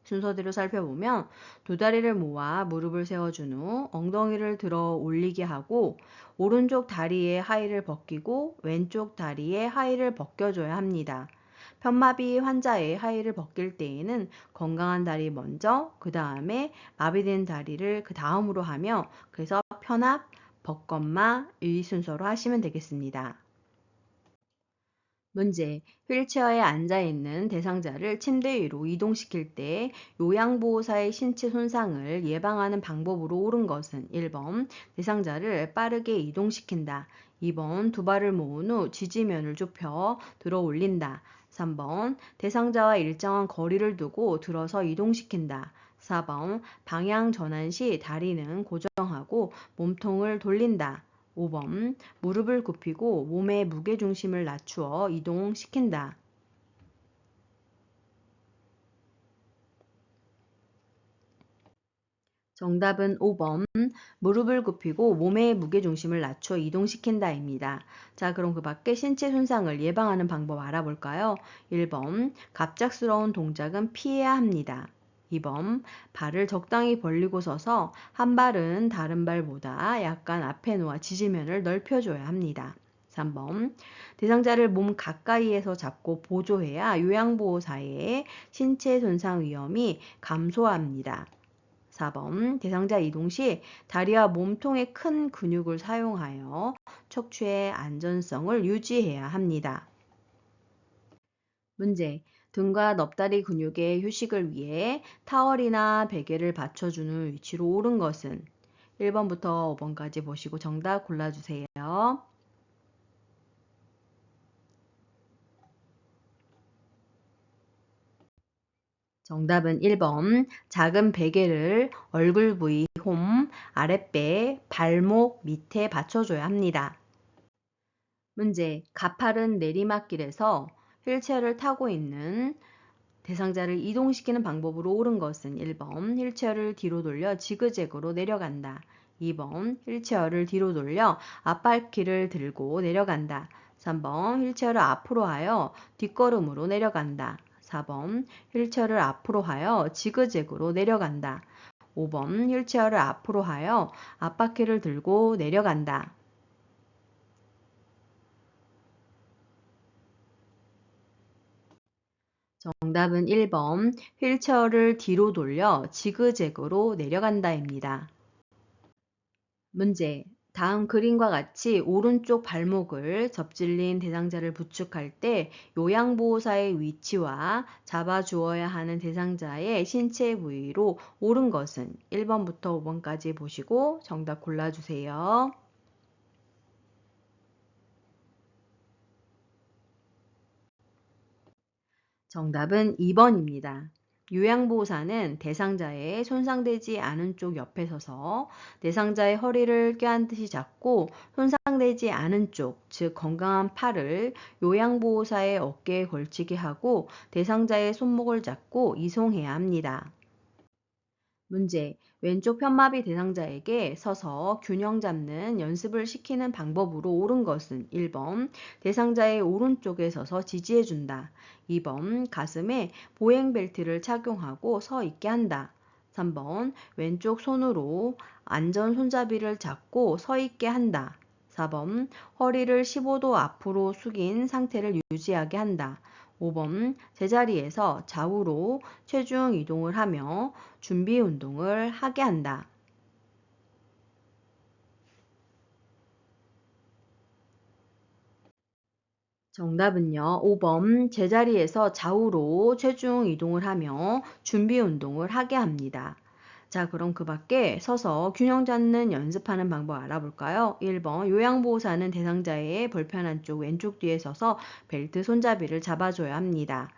[SPEAKER 1] 순서대로 살펴보면 두 다리를 모아 무릎을 세워준 후 엉덩이를 들어 올리게 하고 오른쪽 다리의 하의를 벗기고 왼쪽 다리의 하의를 벗겨줘야 합니다. 편마비 환자의 하의를 벗길 때에는 건강한 다리 먼저, 그 다음에 마비된 다리를 그 다음으로 하며 그래서 편압, 벗건마 이 순서로 하시면 되겠습니다. 문제. 휠체어에 앉아 있는 대상자를 침대 위로 이동시킬 때 요양보호사의 신체 손상을 예방하는 방법으로 옳은 것은 1번 대상자를 빠르게 이동시킨다. 2번 두 발을 모은 후 지지면을 좁혀 들어 올린다. 3번 대상자와 일정한 거리를 두고 들어서 이동시킨다. 4번 방향 전환 시 다리는 고정하고 몸통을 돌린다. 5번 무릎을 굽히고 몸의 무게중심을 낮추어 이동시킨다. 정답은 5번 무릎을 굽히고 몸의 무게중심을 낮춰 이동시킨다입니다. 자, 그럼 그 밖에 신체 손상을 예방하는 방법 알아볼까요? 1번 갑작스러운 동작은 피해야 합니다. 2번 발을 적당히 벌리고 서서 한 발은 다른 발보다 약간 앞에 놓아 지지면을 넓혀줘야 합니다. 3번 대상자를 몸 가까이에서 잡고 보조해야 요양보호사의 신체 손상 위험이 감소합니다. 4번 대상자 이동 시 다리와 몸통의 큰 근육을 사용하여 척추의 안전성을 유지해야 합니다. 문제. 등과 넙다리 근육의 휴식을 위해 타월이나 베개를 받쳐주는 위치로 옳은 것은 1번부터 5번까지 보시고 정답 골라주세요. 정답은 1번 작은 베개를 얼굴 부위, 홈, 아랫배, 발목 밑에 받쳐줘야 합니다. 문제. 가파른 내리막길에서 휠체어를 타고 있는 대상자를 이동시키는 방법으로 옳은 것은 1번 휠체어를 뒤로 돌려 지그재그로 내려간다. 2번 휠체어를 뒤로 돌려 앞바퀴를 들고 내려간다. 3번 휠체어를 앞으로 하여 뒷걸음으로 내려간다. 4번 휠체어를 앞으로 하여 지그재그로 내려간다. 5번 휠체어를 앞으로 하여 앞바퀴를 들고 내려간다. 정답은 1번 휠체어를 뒤로 돌려 지그재그로 내려간다입니다. 문제. 다음 그림과 같이 오른쪽 발목을 접질린 대상자를 부축할 때 요양보호사의 위치와 잡아주어야 하는 대상자의 신체 부위로 옳은 것은 1번부터 5번까지 보시고 정답 골라주세요. 정답은 2번입니다. 요양보호사는 대상자의 손상되지 않은 쪽 옆에 서서 대상자의 허리를 껴안듯이 잡고 손상되지 않은 쪽, 즉 건강한 팔을 요양보호사의 어깨에 걸치게 하고 대상자의 손목을 잡고 이송해야 합니다. 문제. 왼쪽 편마비 대상자에게 서서 균형 잡는 연습을 시키는 방법으로 옳은 것은 1번 대상자의 오른쪽에 서서 지지해준다. 2번 가슴에 보행벨트를 착용하고 서 있게 한다. 3번 왼쪽 손으로 안전 손잡이를 잡고 서 있게 한다. 4번 허리를 15도 앞으로 숙인 상태를 유지하게 한다. 5번 제자리에서 좌우로 체중 이동을 하며 준비 운동을 하게 한다. 정답은요. 5번 제자리에서 좌우로 체중 이동을 하며 준비 운동을 하게 합니다. 자, 그럼 그 밖에 서서 균형 잡는 연습하는 방법 알아볼까요? 1번 요양보호사는 대상자의 불편한 쪽 왼쪽 뒤에 서서 벨트 손잡이를 잡아줘야 합니다.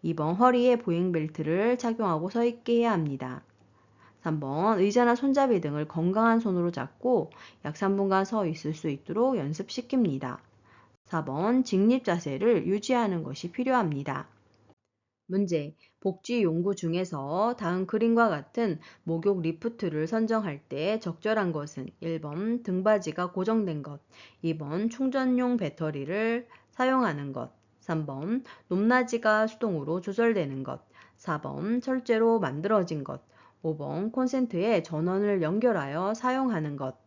[SPEAKER 1] 2번 허리에 보행벨트를 착용하고 서 있게 해야 합니다. 3번 의자나 손잡이 등을 건강한 손으로 잡고 약 3분간 서 있을 수 있도록 연습시킵니다. 4번 직립 자세를 유지하는 것이 필요합니다. 문제. 복지 용구 중에서 다음 그림과 같은 목욕 리프트를 선정할 때 적절한 것은 1번 등받이가 고정된 것, 2번 충전용 배터리를 사용하는 것, 3번 높낮이가 수동으로 조절되는 것, 4번 철제로 만들어진 것, 5번 콘센트에 전원을 연결하여 사용하는 것.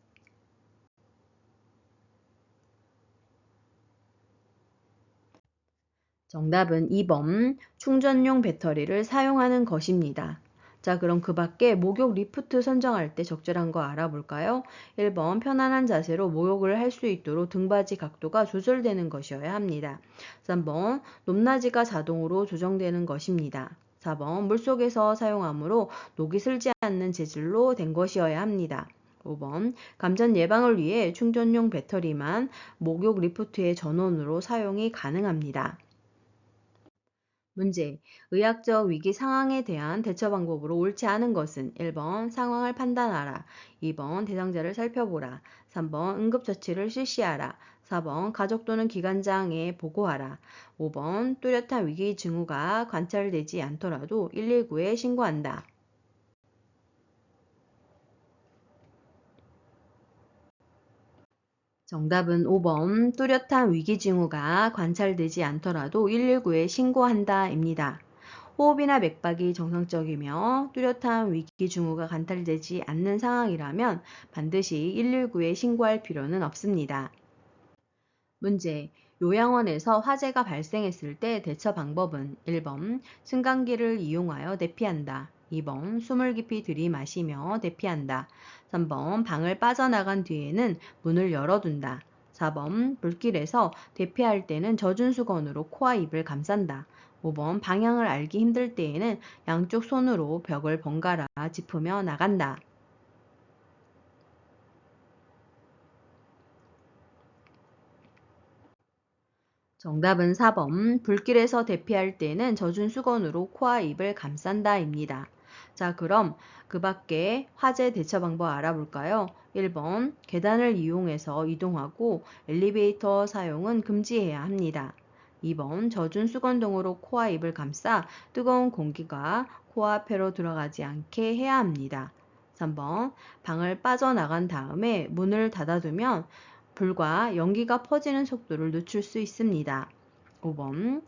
[SPEAKER 1] 정답은 2번 충전용 배터리를 사용하는 것입니다. 자, 그럼 그 밖에 목욕 리프트 선정할 때 적절한 거 알아볼까요? 1번 편안한 자세로 목욕을 할 수 있도록 등받이 각도가 조절되는 것이어야 합니다. 3번 높낮이가 자동으로 조정되는 것입니다. 4번 물속에서 사용하므로 녹이 슬지 않는 재질로 된 것이어야 합니다. 5번 감전 예방을 위해 충전용 배터리만 목욕 리프트의 전원으로 사용이 가능합니다. 문제. 의학적 위기 상황에 대한 대처 방법으로 옳지 않은 것은 1번 상황을 판단하라. 2번 대상자를 살펴보라. 3번 응급처치를 실시하라. 4번 가족 또는 기관장에 보고하라. 5번 뚜렷한 위기 징후가 관찰되지 않더라도 119에 신고한다. 정답은 5번 뚜렷한 위기 징후가 관찰되지 않더라도 119에 신고한다입니다. 호흡이나 맥박이 정상적이며 뚜렷한 위기 징후가 관찰되지 않는 상황이라면 반드시 119에 신고할 필요는 없습니다. 문제. 요양원에서 화재가 발생했을 때 대처 방법은 1번 승강기를 이용하여 대피한다. 2번 숨을 깊이 들이마시며 대피한다. 3번 방을 빠져나간 뒤에는 문을 열어둔다. 4번 불길에서 대피할 때는 젖은 수건으로 코와 입을 감싼다. 5번 방향을 알기 힘들 때에는 양쪽 손으로 벽을 번갈아 짚으며 나간다. 정답은 4번. 불길에서 대피할 때는 젖은 수건으로 코와 입을 감싼다입니다. 자, 그럼 그 밖에 화재 대처 방법 알아볼까요? 1번. 계단을 이용해서 이동하고 엘리베이터 사용은 금지해야 합니다. 2번. 젖은 수건 등으로 코와 입을 감싸 뜨거운 공기가 코와 폐로 들어가지 않게 해야 합니다. 3번. 방을 빠져나간 다음에 문을 닫아두면 불과 연기가 퍼지는 속도를 늦출 수 있습니다. 5번.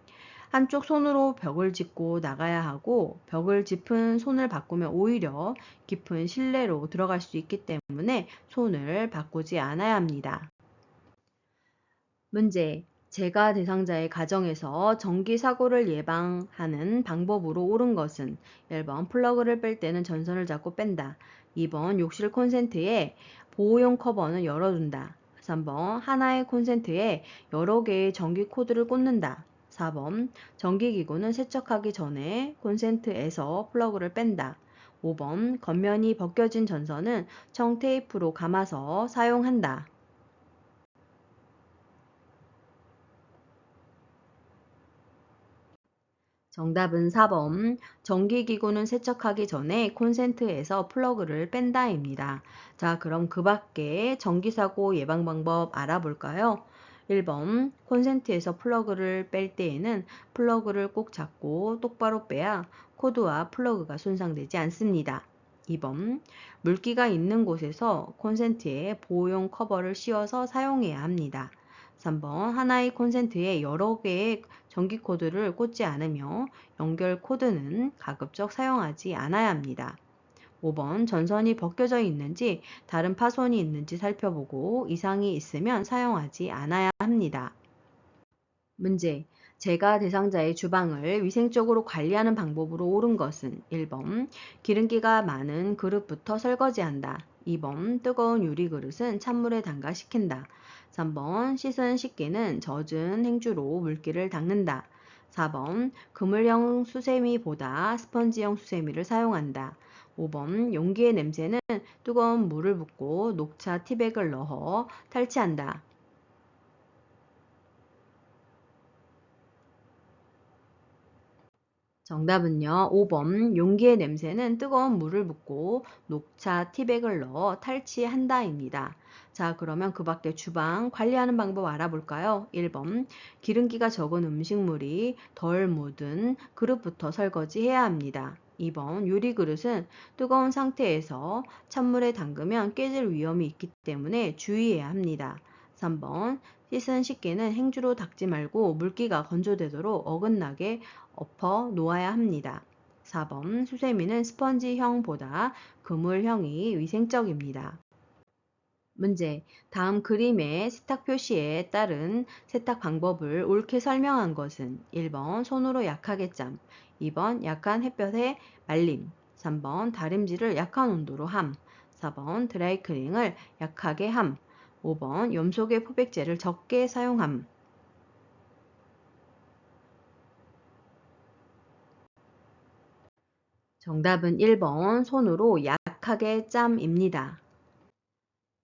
[SPEAKER 1] 한쪽 손으로 벽을 짚고 나가야 하고 벽을 짚은 손을 바꾸면 오히려 깊은 실내로 들어갈 수 있기 때문에 손을 바꾸지 않아야 합니다. 문제. 재가 대상자의 가정에서 전기 사고를 예방하는 방법으로 옳은 것은 1번 플러그를 뺄 때는 전선을 잡고 뺀다. 2번 욕실 콘센트에 보호용 커버는 열어둔다. 3번 하나의 콘센트에 여러 개의 전기 코드를 꽂는다. 4번 전기기구는 세척하기 전에 콘센트에서 플러그를 뺀다. 5번 겉면이 벗겨진 전선은 청테이프로 감아서 사용한다. 정답은 4번. 전기기구는 세척하기 전에 콘센트에서 플러그를 뺀다입니다. 자, 그럼 그 밖에 전기사고 예방 방법 알아볼까요? 1번. 콘센트에서 플러그를 뺄 때에는 플러그를 꼭 잡고 똑바로 빼야 코드와 플러그가 손상되지 않습니다. 2번. 물기가 있는 곳에서 콘센트에 보호용 커버를 씌워서 사용해야 합니다. 3번. 하나의 콘센트에 여러 개의 전기 코드를 꽂지 않으며 연결 코드는 가급적 사용하지 않아야 합니다. 5번. 전선이 벗겨져 있는지 다른 파손이 있는지 살펴보고 이상이 있으면 사용하지 않아야 합니다. 문제. 재가 대상자의 주방을 위생적으로 관리하는 방법으로 옳은 것은 1번. 기름기가 많은 그릇부터 설거지한다. 2번. 뜨거운 유리그릇은 찬물에 담가 식힌다. 3번. 씻은 식기는 젖은 행주로 물기를 닦는다. 4번. 그물형 수세미보다 스펀지형 수세미를 사용한다. 5번. 용기의 냄새는 뜨거운 물을 붓고 녹차 티백을 넣어 탈취한다. 정답은요. 5번. 용기의 냄새는 뜨거운 물을 붓고 녹차 티백을 넣어 탈취한다입니다. 자, 그러면 그 밖에 주방 관리하는 방법 알아볼까요? 1번. 기름기가 적은 음식물이 덜 묻은 그릇부터 설거지해야 합니다. 2번. 유리 그릇은 뜨거운 상태에서 찬물에 담그면 깨질 위험이 있기 때문에 주의해야 합니다. 3번. 씻은 식기는 행주로 닦지 말고 물기가 건조되도록 어긋나게 엎어 놓아야 합니다. 4번. 수세미는 스펀지형보다 그물형이 위생적입니다. 문제. 다음 그림의 세탁 표시에 따른 세탁 방법을 옳게 설명한 것은 1번 손으로 약하게 짬, 2번 약한 햇볕에 말림, 3번 다림질을 약한 온도로 함. 4번 드라이클닝을 약하게 함. 5번 염소계 포백제를 적게 사용함. 정답은 1번 손으로 약하게 짬입니다.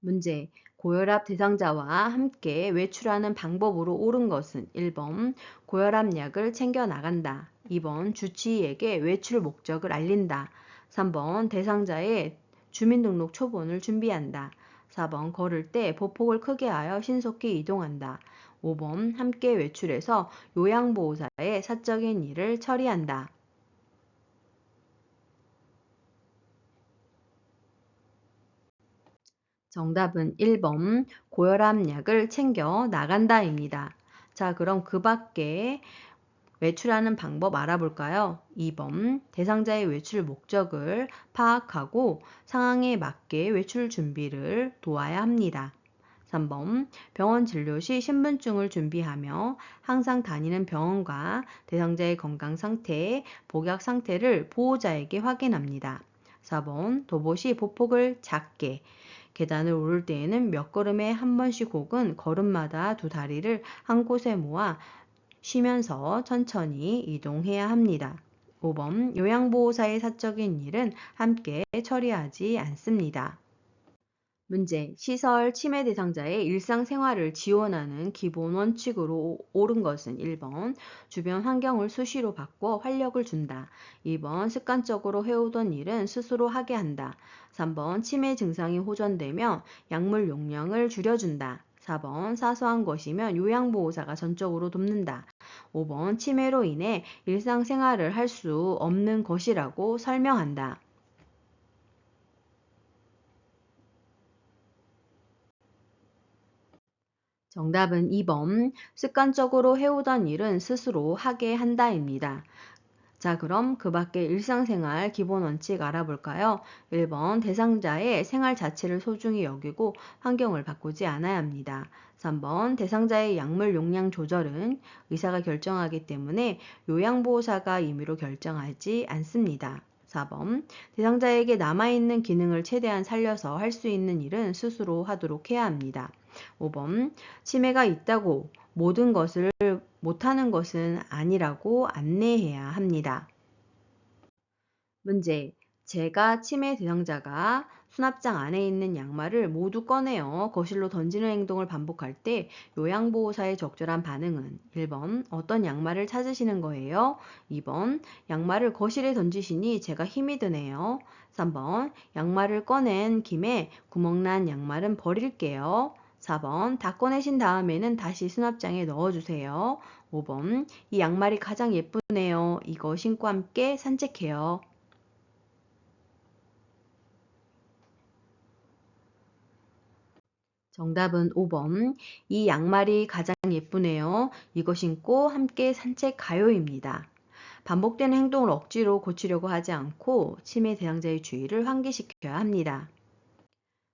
[SPEAKER 1] 문제. 고혈압 대상자와 함께 외출하는 방법으로 옳은 것은 1번 고혈압 약을 챙겨 나간다. 2번 주치의에게 외출 목적을 알린다. 3번 대상자의 주민등록 초본을 준비한다. 4번 걸을 때 보폭을 크게 하여 신속히 이동한다. 5번 함께 외출해서 요양보호사의 사적인 일을 처리한다. 정답은 1번 고혈압 약을 챙겨 나간다입니다. 자, 그럼 그 밖에 외출하는 방법 알아볼까요? 2번 대상자의 외출 목적을 파악하고 상황에 맞게 외출 준비를 도와야 합니다. 3번 병원 진료 시 신분증을 준비하며 항상 다니는 병원과 대상자의 건강 상태, 복약 상태를 보호자에게 확인합니다. 4번 도보 시 보폭을 작게, 계단을 오를 때에는 몇 걸음에 한 번씩 혹은 걸음마다 두 다리를 한 곳에 모아 쉬면서 천천히 이동해야 합니다. 5번 요양보호사의 사적인 일은 함께 처리하지 않습니다. 문제. 시설 침해 대상자의 일상생활을 지원하는 기본 원칙으로 옳은 것은 1번 주변 환경을 수시로 바꿔 활력을 준다. 2번 습관적으로 해오던 일은 스스로 하게 한다. 3번 치매 증상이 호전되면 약물 용량을 줄여준다. 4번 사소한 것이면 요양보호사가 전적으로 돕는다. 5번 치매로 인해 일상생활을 할 수 없는 것이라고 설명한다. 정답은 2번 습관적으로 해오던 일은 스스로 하게 한다입니다. 자, 그럼 그 밖에 일상생활 기본 원칙 알아볼까요? 1번 대상자의 생활 자체를 소중히 여기고 환경을 바꾸지 않아야 합니다. 3번 대상자의 약물 용량 조절은 의사가 결정하기 때문에 요양보호사가 임의로 결정하지 않습니다. 4번 대상자에게 남아있는 기능을 최대한 살려서 할 수 있는 일은 스스로 하도록 해야 합니다. 5번 치매가 있다고 모든 것을 못하는 것은 아니라고 안내해야 합니다. 문제. 제가 치매 대상자가 수납장 안에 있는 양말을 모두 꺼내어 거실로 던지는 행동을 반복할 때 요양보호사의 적절한 반응은 1번 어떤 양말을 찾으시는 거예요? 2번 양말을 거실에 던지시니 제가 힘이 드네요. 3번 양말을 꺼낸 김에 구멍난 양말은 버릴게요. 4번 다 꺼내신 다음에는 다시 수납장에 넣어주세요. 5번 이 양말이 가장 예쁘네요. 이거 신고 함께 산책해요. 정답은 5번 이 양말이 가장 예쁘네요. 이거 신고 함께 산책 가요입니다. 반복되는 행동을 억지로 고치려고 하지 않고 치매 대상자의 주의를 환기시켜야 합니다.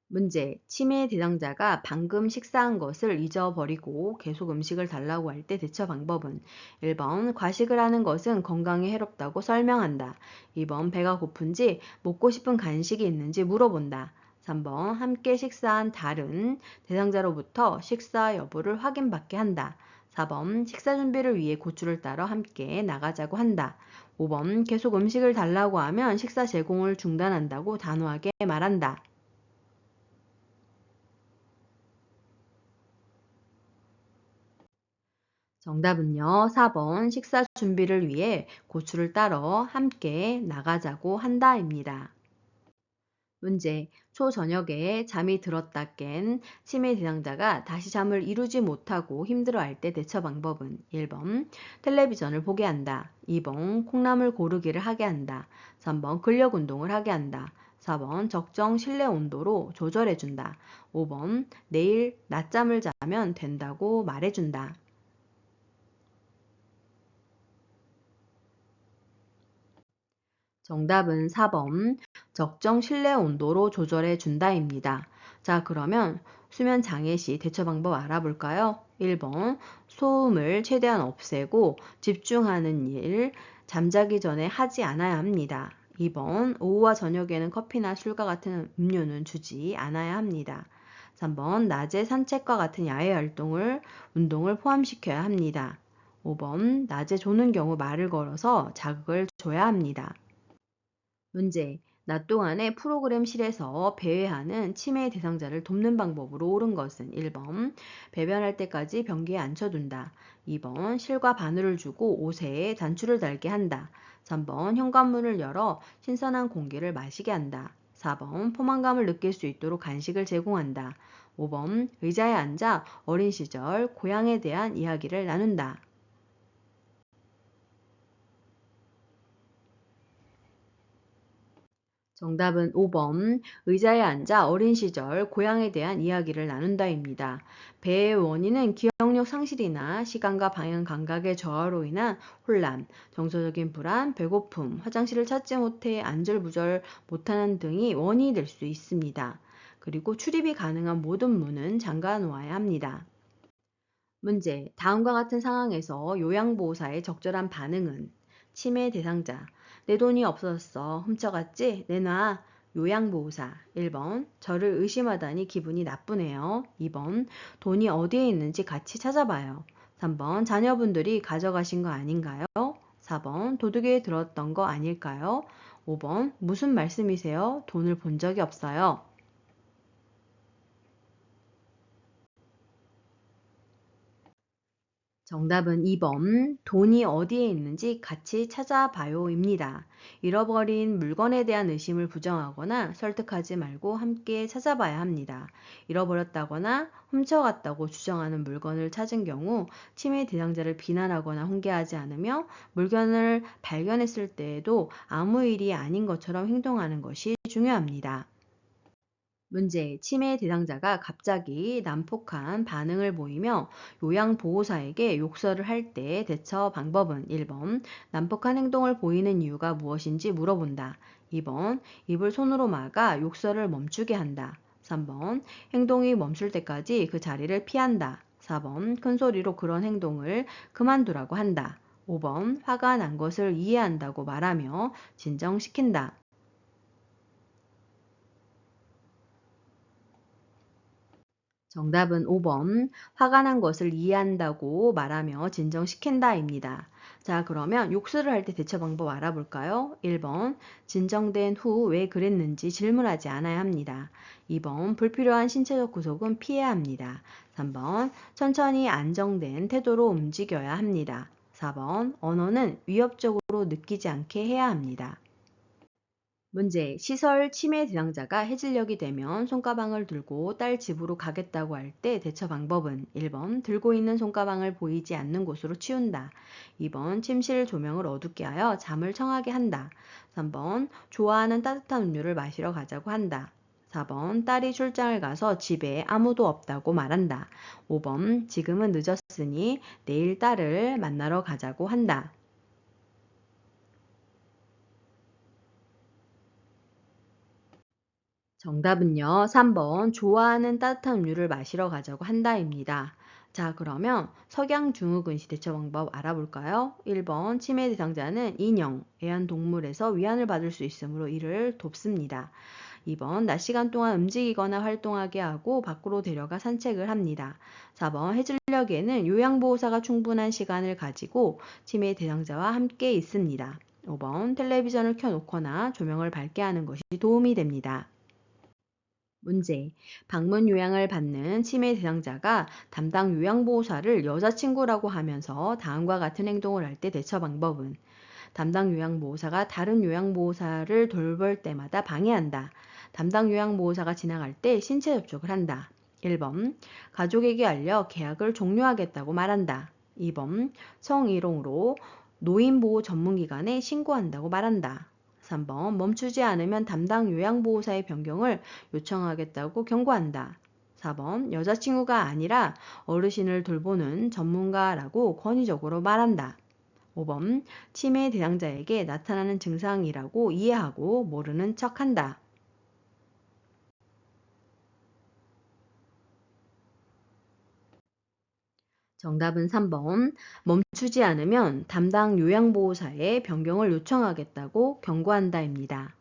[SPEAKER 1] 문제. 치매 대상자가 방금 식사한 것을 잊어버리고 계속 음식을 달라고 할 때 대처 방법은 1번 과식을 하는 것은 건강에 해롭다고 설명한다. 2번 배가 고픈지 먹고 싶은 간식이 있는지 물어본다. 3번 함께 식사한 다른 대상자로부터 식사 여부를 확인받게 한다. 4번 식사 준비를 위해 고추를 따러 함께 나가자고 한다. 5번 계속 음식을 달라고 하면 식사 제공을 중단한다고 단호하게 말한다. 정답은요. 4번 식사 준비를 위해 고추를 따러 함께 나가자고 한다입니다. 문제. 초저녁에 잠이 들었다 깬 치매 대상자가 다시 잠을 이루지 못하고 힘들어할 때 대처 방법은 1번 텔레비전을 보게 한다. 2번 콩나물 고르기를 하게 한다. 3번 근력 운동을 하게 한다. 4번 적정 실내 온도로 조절해준다. 5번 내일 낮잠을 자면 된다고 말해준다. 정답은 4번 적정 실내 온도로 조절해 준다입니다. 자, 그러면 수면 장애 시 대처 방법 알아볼까요? 1번 소음을 최대한 없애고 집중하는 일 잠자기 전에 하지 않아야 합니다. 2번 오후와 저녁에는 커피나 술과 같은 음료는 주지 않아야 합니다. 3번 낮에 산책과 같은 야외 운동을 포함시켜야 합니다. 5번 낮에 조는 경우 말을 걸어서 자극을 줘야 합니다. 문제. 낮 동안에 프로그램실에서 배회하는 치매 대상자를 돕는 방법으로 옳은 것은 1번 배변할 때까지 변기에 앉혀둔다. 2번 실과 바늘을 주고 옷에 단추를 달게 한다. 3번 현관문을 열어 신선한 공기를 마시게 한다. 4번 포만감을 느낄 수 있도록 간식을 제공한다. 5번 의자에 앉아 어린 시절 고향에 대한 이야기를 나눈다. 정답은 5번 의자에 앉아 어린 시절 고향에 대한 이야기를 나눈다입니다. 배의 원인은 기억력 상실이나 시간과 방향 감각의 저하로 인한 혼란, 정서적인 불안, 배고픔, 화장실을 찾지 못해 안절부절 못하는 등이 원인이 될 수 있습니다. 그리고 출입이 가능한 모든 문은 잠가 놓아야 합니다. 문제. 다음과 같은 상황에서 요양보호사의 적절한 반응은 치매 대상자. 내 돈이 없어졌어. 훔쳐갔지? 내놔. 요양보호사. 1번. 저를 의심하다니 기분이 나쁘네요. 2번. 돈이 어디에 있는지 같이 찾아봐요. 3번. 자녀분들이 가져가신 거 아닌가요? 4번. 도둑이 들었던 거 아닐까요? 5번. 무슨 말씀이세요? 돈을 본 적이 없어요. 정답은 2번 돈이 어디에 있는지 같이 찾아봐요입니다. 잃어버린 물건에 대한 의심을 부정하거나 설득하지 말고 함께 찾아봐야 합니다. 잃어버렸다거나 훔쳐갔다고 주장하는 물건을 찾은 경우 치매 대상자를 비난하거나 훈계하지 않으며 물건을 발견했을 때에도 아무 일이 아닌 것처럼 행동하는 것이 중요합니다. 문제. 치매 대상자가 갑자기 난폭한 반응을 보이며 요양보호사에게 욕설을 할 때 대처 방법은 1번 난폭한 행동을 보이는 이유가 무엇인지 물어본다. 2번 입을 손으로 막아 욕설을 멈추게 한다. 3번 행동이 멈출 때까지 그 자리를 피한다. 4번 큰 소리로 그런 행동을 그만두라고 한다. 5번 화가 난 것을 이해한다고 말하며 진정시킨다. 정답은 5번 화가 난 것을 이해한다고 말하며 진정시킨다입니다. 자, 그러면 욕설을 할 때 대처 방법 알아볼까요? 1번 진정된 후 왜 그랬는지 질문하지 않아야 합니다. 2번 불필요한 신체적 구속은 피해야 합니다. 3번 천천히 안정된 태도로 움직여야 합니다. 4번 언어는 위협적으로 느끼지 않게 해야 합니다. 문제. 시설 치매 대상자가 해질녘이 되면 손가방을 들고 딸 집으로 가겠다고 할 때 대처 방법은 1번 들고 있는 손가방을 보이지 않는 곳으로 치운다. 2번 침실 조명을 어둡게 하여 잠을 청하게 한다. 3번 좋아하는 따뜻한 음료를 마시러 가자고 한다. 4번 딸이 출장을 가서 집에 아무도 없다고 말한다. 5번 지금은 늦었으니 내일 딸을 만나러 가자고 한다. 정답은요. 3번 좋아하는 따뜻한 음료를 마시러 가자고 한다입니다. 자, 그러면 석양증후군 시 대처 방법 알아볼까요? 1번 치매 대상자는 인형, 애완동물에서 위안을 받을 수 있으므로 이를 돕습니다. 2번 낮 시간 동안 움직이거나 활동하게 하고 밖으로 데려가 산책을 합니다. 4번 해질녘에는 요양보호사가 충분한 시간을 가지고 치매 대상자와 함께 있습니다. 5번 텔레비전을 켜놓거나 조명을 밝게 하는 것이 도움이 됩니다. 문제. 방문 요양을 받는 치매 대상자가 담당 요양보호사를 여자친구라고 하면서 다음과 같은 행동을 할 때 대처 방법은 담당 요양보호사가 다른 요양보호사를 돌볼 때마다 방해한다. 담당 요양보호사가 지나갈 때 신체 접촉을 한다. 1번 가족에게 알려 계약을 종료하겠다고 말한다. 2번 성희롱으로 노인보호 전문기관에 신고한다고 말한다. 3번 멈추지 않으면 담당 요양보호사의 변경을 요청하겠다고 경고한다. 4번 여자친구가 아니라 어르신을 돌보는 전문가라고 권위적으로 말한다. 5번 치매 대상자에게 나타나는 증상이라고 이해하고 모르는 척한다. 정답은 3번. 멈추지 않으면 담당 요양보호사에 변경을 요청하겠다고 경고한다입니다.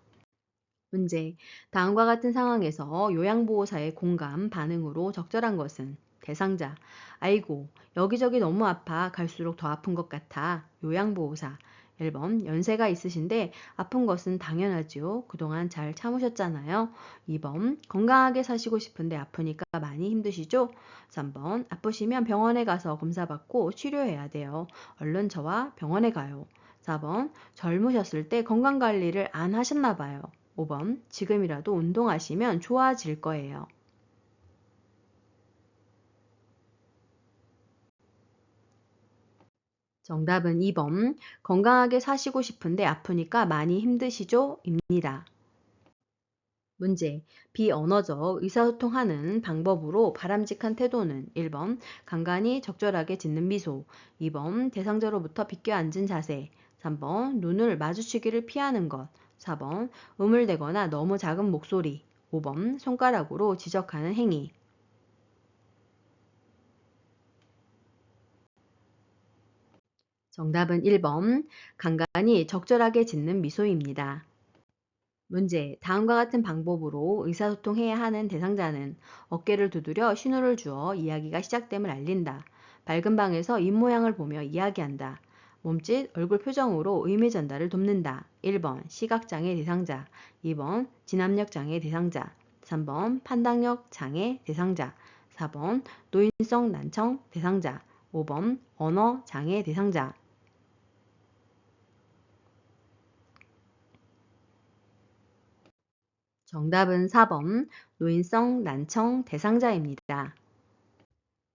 [SPEAKER 1] 문제. 다음과 같은 상황에서 요양보호사의 공감, 반응으로 적절한 것은 대상자. 아이고, 여기저기 너무 아파 갈수록 더 아픈 것 같아. 요양보호사. 1번. 연세가 있으신데 아픈 것은 당연하지요. 그동안 잘 참으셨잖아요. 2번. 건강하게 사시고 싶은데 아프니까 많이 힘드시죠? 3번. 아프시면 병원에 가서 검사받고 치료해야 돼요. 얼른 저와 병원에 가요. 4번. 젊으셨을 때 건강관리를 안 하셨나 봐요. 5번. 지금이라도 운동하시면 좋아질 거예요. 정답은 2번. 건강하게 사시고 싶은데 아프니까 많이 힘드시죠? 입니다. 문제. 비언어적 의사소통하는 방법으로 바람직한 태도는 1번. 간간히 적절하게 짓는 미소. 2번. 대상자로부터 비껴 앉은 자세. 3번. 눈을 마주치기를 피하는 것. 4번. 우물대거나 너무 작은 목소리. 5번. 손가락으로 지적하는 행위. 정답은 1번. 간간히 적절하게 짓는 미소입니다. 문제. 다음과 같은 방법으로 의사소통해야 하는 대상자는 어깨를 두드려 신호를 주어 이야기가 시작됨을 알린다. 밝은 방에서 입모양을 보며 이야기한다. 몸짓, 얼굴 표정으로 의미 전달을 돕는다. 1번. 시각장애 대상자. 2번. 진압력 장애 대상자. 3번. 판단력 장애 대상자. 4번. 노인성 난청 대상자. 5번. 언어 장애 대상자. 정답은 4번. 노인성 난청 대상자입니다.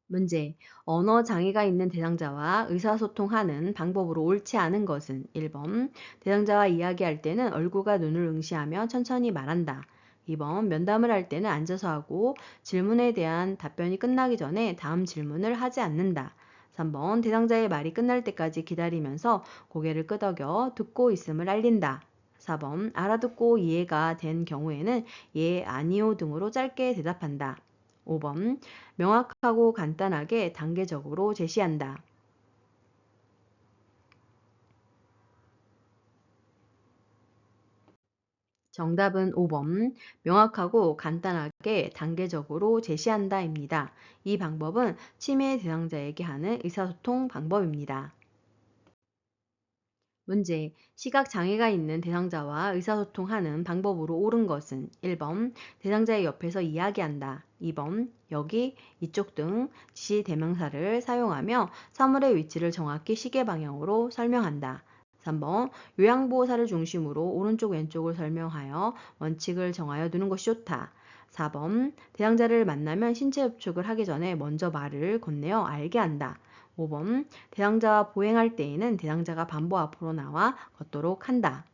[SPEAKER 1] 문제. 언어 장애가 있는 대상자와 의사소통하는 방법으로 옳지 않은 것은 1번. 대상자와 이야기할 때는 얼굴과 눈을 응시하며 천천히 말한다. 2번. 면담을 할 때는 앉아서 하고 질문에 대한 답변이 끝나기 전에 다음 질문을 하지 않는다. 3번. 대상자의 말이 끝날 때까지 기다리면서 고개를 끄덕여 듣고 있음을 알린다. 4번. 알아듣고 이해가 된 경우에는 예, 아니요 등으로 짧게 대답한다. 5번. 명확하고 간단하게 단계적으로 제시한다. 정답은 5번. 명확하고 간단하게 단계적으로 제시한다입니다. 이 방법은 치매 대상자에게 하는 의사소통 방법입니다. 문제. 시각 장애가 있는 대상자와 의사소통하는 방법으로 옳은 것은 1번. 대상자의 옆에서 이야기한다. 2번. 여기, 이쪽 등 지시 대명사를 사용하며 사물의 위치를 정확히 시계 방향으로 설명한다. 3번. 요양보호사를 중심으로 오른쪽 왼쪽을 설명하여 원칙을 정하여 두는 것이 좋다. 4번. 대상자를 만나면 신체 접촉을 하기 전에 먼저 말을 건네어 알게 한다. 5번. 대상자와 보행할 때에는 대상자가 반보 앞으로 나와 걷도록 한다.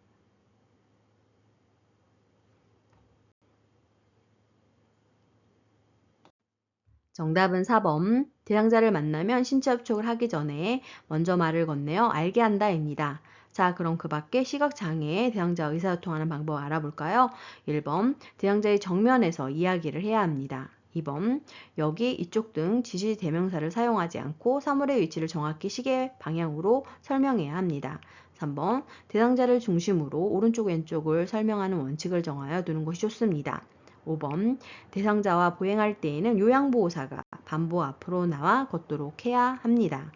[SPEAKER 1] 정답은 4번. 대상자를 만나면 신체 접촉을 하기 전에 먼저 말을 건네어 알게 한다입니다. 자, 그럼 그 밖에 시각장애 대상자와 의사소통하는 방법 알아볼까요? 1번. 대상자의 정면에서 이야기를 해야 합니다. 2번. 여기, 이쪽 등 지시 대명사를 사용하지 않고 사물의 위치를 정확히 시계 방향으로 설명해야 합니다. 3번. 대상자를 중심으로 오른쪽 왼쪽을 설명하는 원칙을 정하여 두는 것이 좋습니다. 5번. 대상자와 보행할 때에는 요양보호사가 반보 앞으로 나와 걷도록 해야 합니다.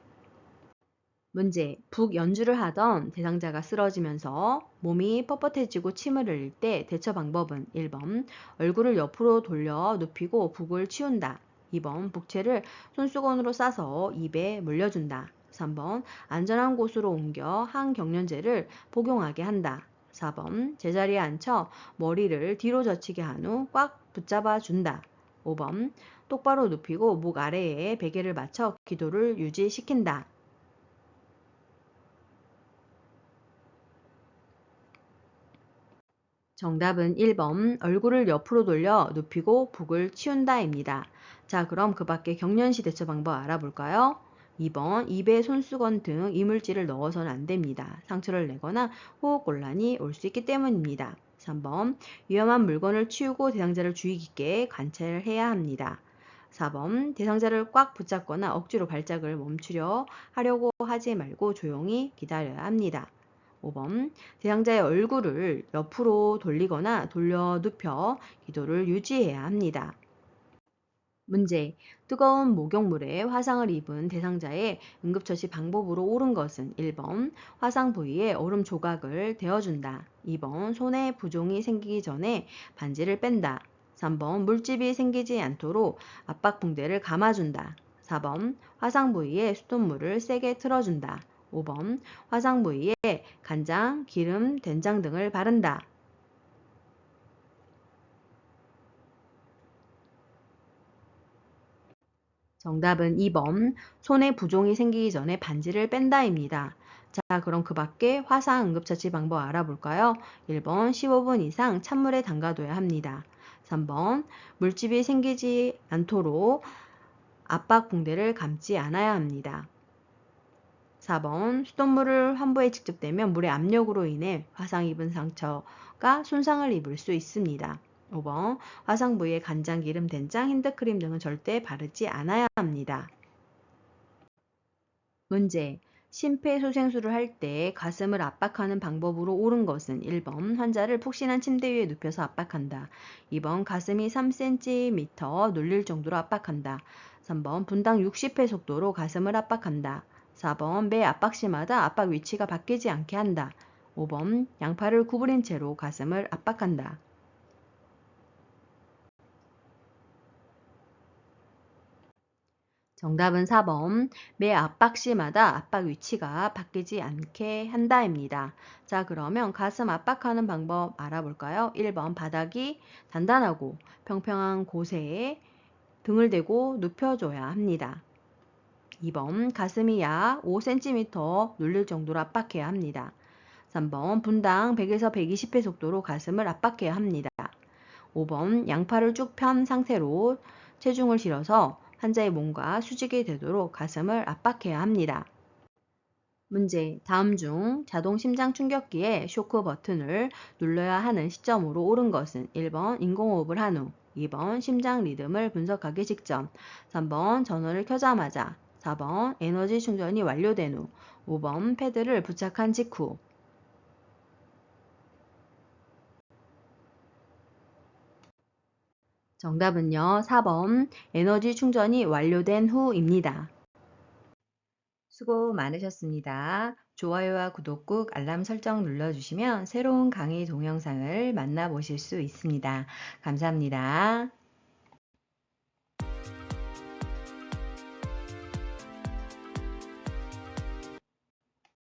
[SPEAKER 1] 문제. 북 연주를 하던 대상자가 쓰러지면서 몸이 뻣뻣해지고 침을 흘릴 때 대처 방법은 1번. 얼굴을 옆으로 돌려 눕히고 북을 치운다. 2번. 북채를 손수건으로 싸서 입에 물려준다. 3번. 안전한 곳으로 옮겨 항경련제를 복용하게 한다. 4번. 제자리에 앉혀 머리를 뒤로 젖히게 한 후 꽉 붙잡아 준다. 5번. 똑바로 눕히고 목 아래에 베개를 맞춰 기도를 유지시킨다. 정답은 1번. 얼굴을 옆으로 돌려 눕히고 북을 치운다입니다. 자, 그럼 그 밖에 경련시 대처 방법 알아볼까요? 2번. 입에 손수건 등 이물질을 넣어서는 안 됩니다. 상처를 내거나 호흡곤란이 올 수 있기 때문입니다. 3번. 위험한 물건을 치우고 대상자를 주의 깊게 관찰해야 합니다. 4번 대상자를 꽉 붙잡거나 억지로 발작을 멈추려 하려고 하지 말고 조용히 기다려야 합니다. 5번 대상자의 얼굴을 옆으로 돌리거나 돌려 눕혀 기도를 유지해야 합니다. 문제. 뜨거운 목욕물에 화상을 입은 대상자의 응급처치 방법으로 옳은 것은 1번 화상 부위에 얼음 조각을 대어준다. 2번 손에 부종이 생기기 전에 반지를 뺀다. 3번 물집이 생기지 않도록 압박붕대를 감아준다. 4번 화상 부위에 수돗물을 세게 틀어준다. 5번 화상 부위에 간장, 기름, 된장 등을 바른다. 정답은 2번 손에 부종이 생기기 전에 반지를 뺀다입니다. 자, 그럼 그 밖에 화상 응급처치 방법 알아볼까요? 1번 15분 이상 찬물에 담가둬야 합니다. 3번 물집이 생기지 않도록 압박 붕대를 감지 않아야 합니다. 4번 수돗물을 환부에 직접 대면 물의 압력으로 인해 화상 입은 상처가 손상을 입을 수 있습니다. 5번 화상 부위에 간장, 기름, 된장, 핸드크림 등은 절대 바르지 않아야 합니다. 문제. 심폐소생술을 할 때 가슴을 압박하는 방법으로 옳은 것은 1번 환자를 푹신한 침대 위에 눕혀서 압박한다. 2번 가슴이 3cm 눌릴 정도로 압박한다. 3번 분당 60회 속도로 가슴을 압박한다. 4번 매 압박시마다 압박 위치가 바뀌지 않게 한다. 5번 양팔을 구부린 채로 가슴을 압박한다. 정답은 4번. 매 압박 시마다 압박 위치가 바뀌지 않게 한다입니다. 자, 그러면 가슴 압박하는 방법 알아볼까요? 1번 바닥이 단단하고 평평한 곳에 등을 대고 눕혀줘야 합니다. 2번 가슴이 약 5cm 눌릴 정도로 압박해야 합니다. 3번 분당 100에서 120회 속도로 가슴을 압박해야 합니다. 5번 양팔을 쭉 편 상태로 체중을 실어서 환자의 몸과 수직이 되도록 가슴을 압박해야 합니다. 문제. 다음 중 자동 심장 충격기의 쇼크 버튼을 눌러야 하는 시점으로 옳은 것은 1번 인공호흡을 한 후, 2번 심장 리듬을 분석하기 직전, 3번 전원을 켜자마자, 4번 에너지 충전이 완료된 후, 5번 패드를 부착한 직후. 정답은요, 4번 에너지 충전이 완료된 후입니다. 수고 많으셨습니다. 좋아요와 구독 꾹 알람 설정 눌러주시면 새로운 강의 동영상을 만나보실 수 있습니다. 감사합니다.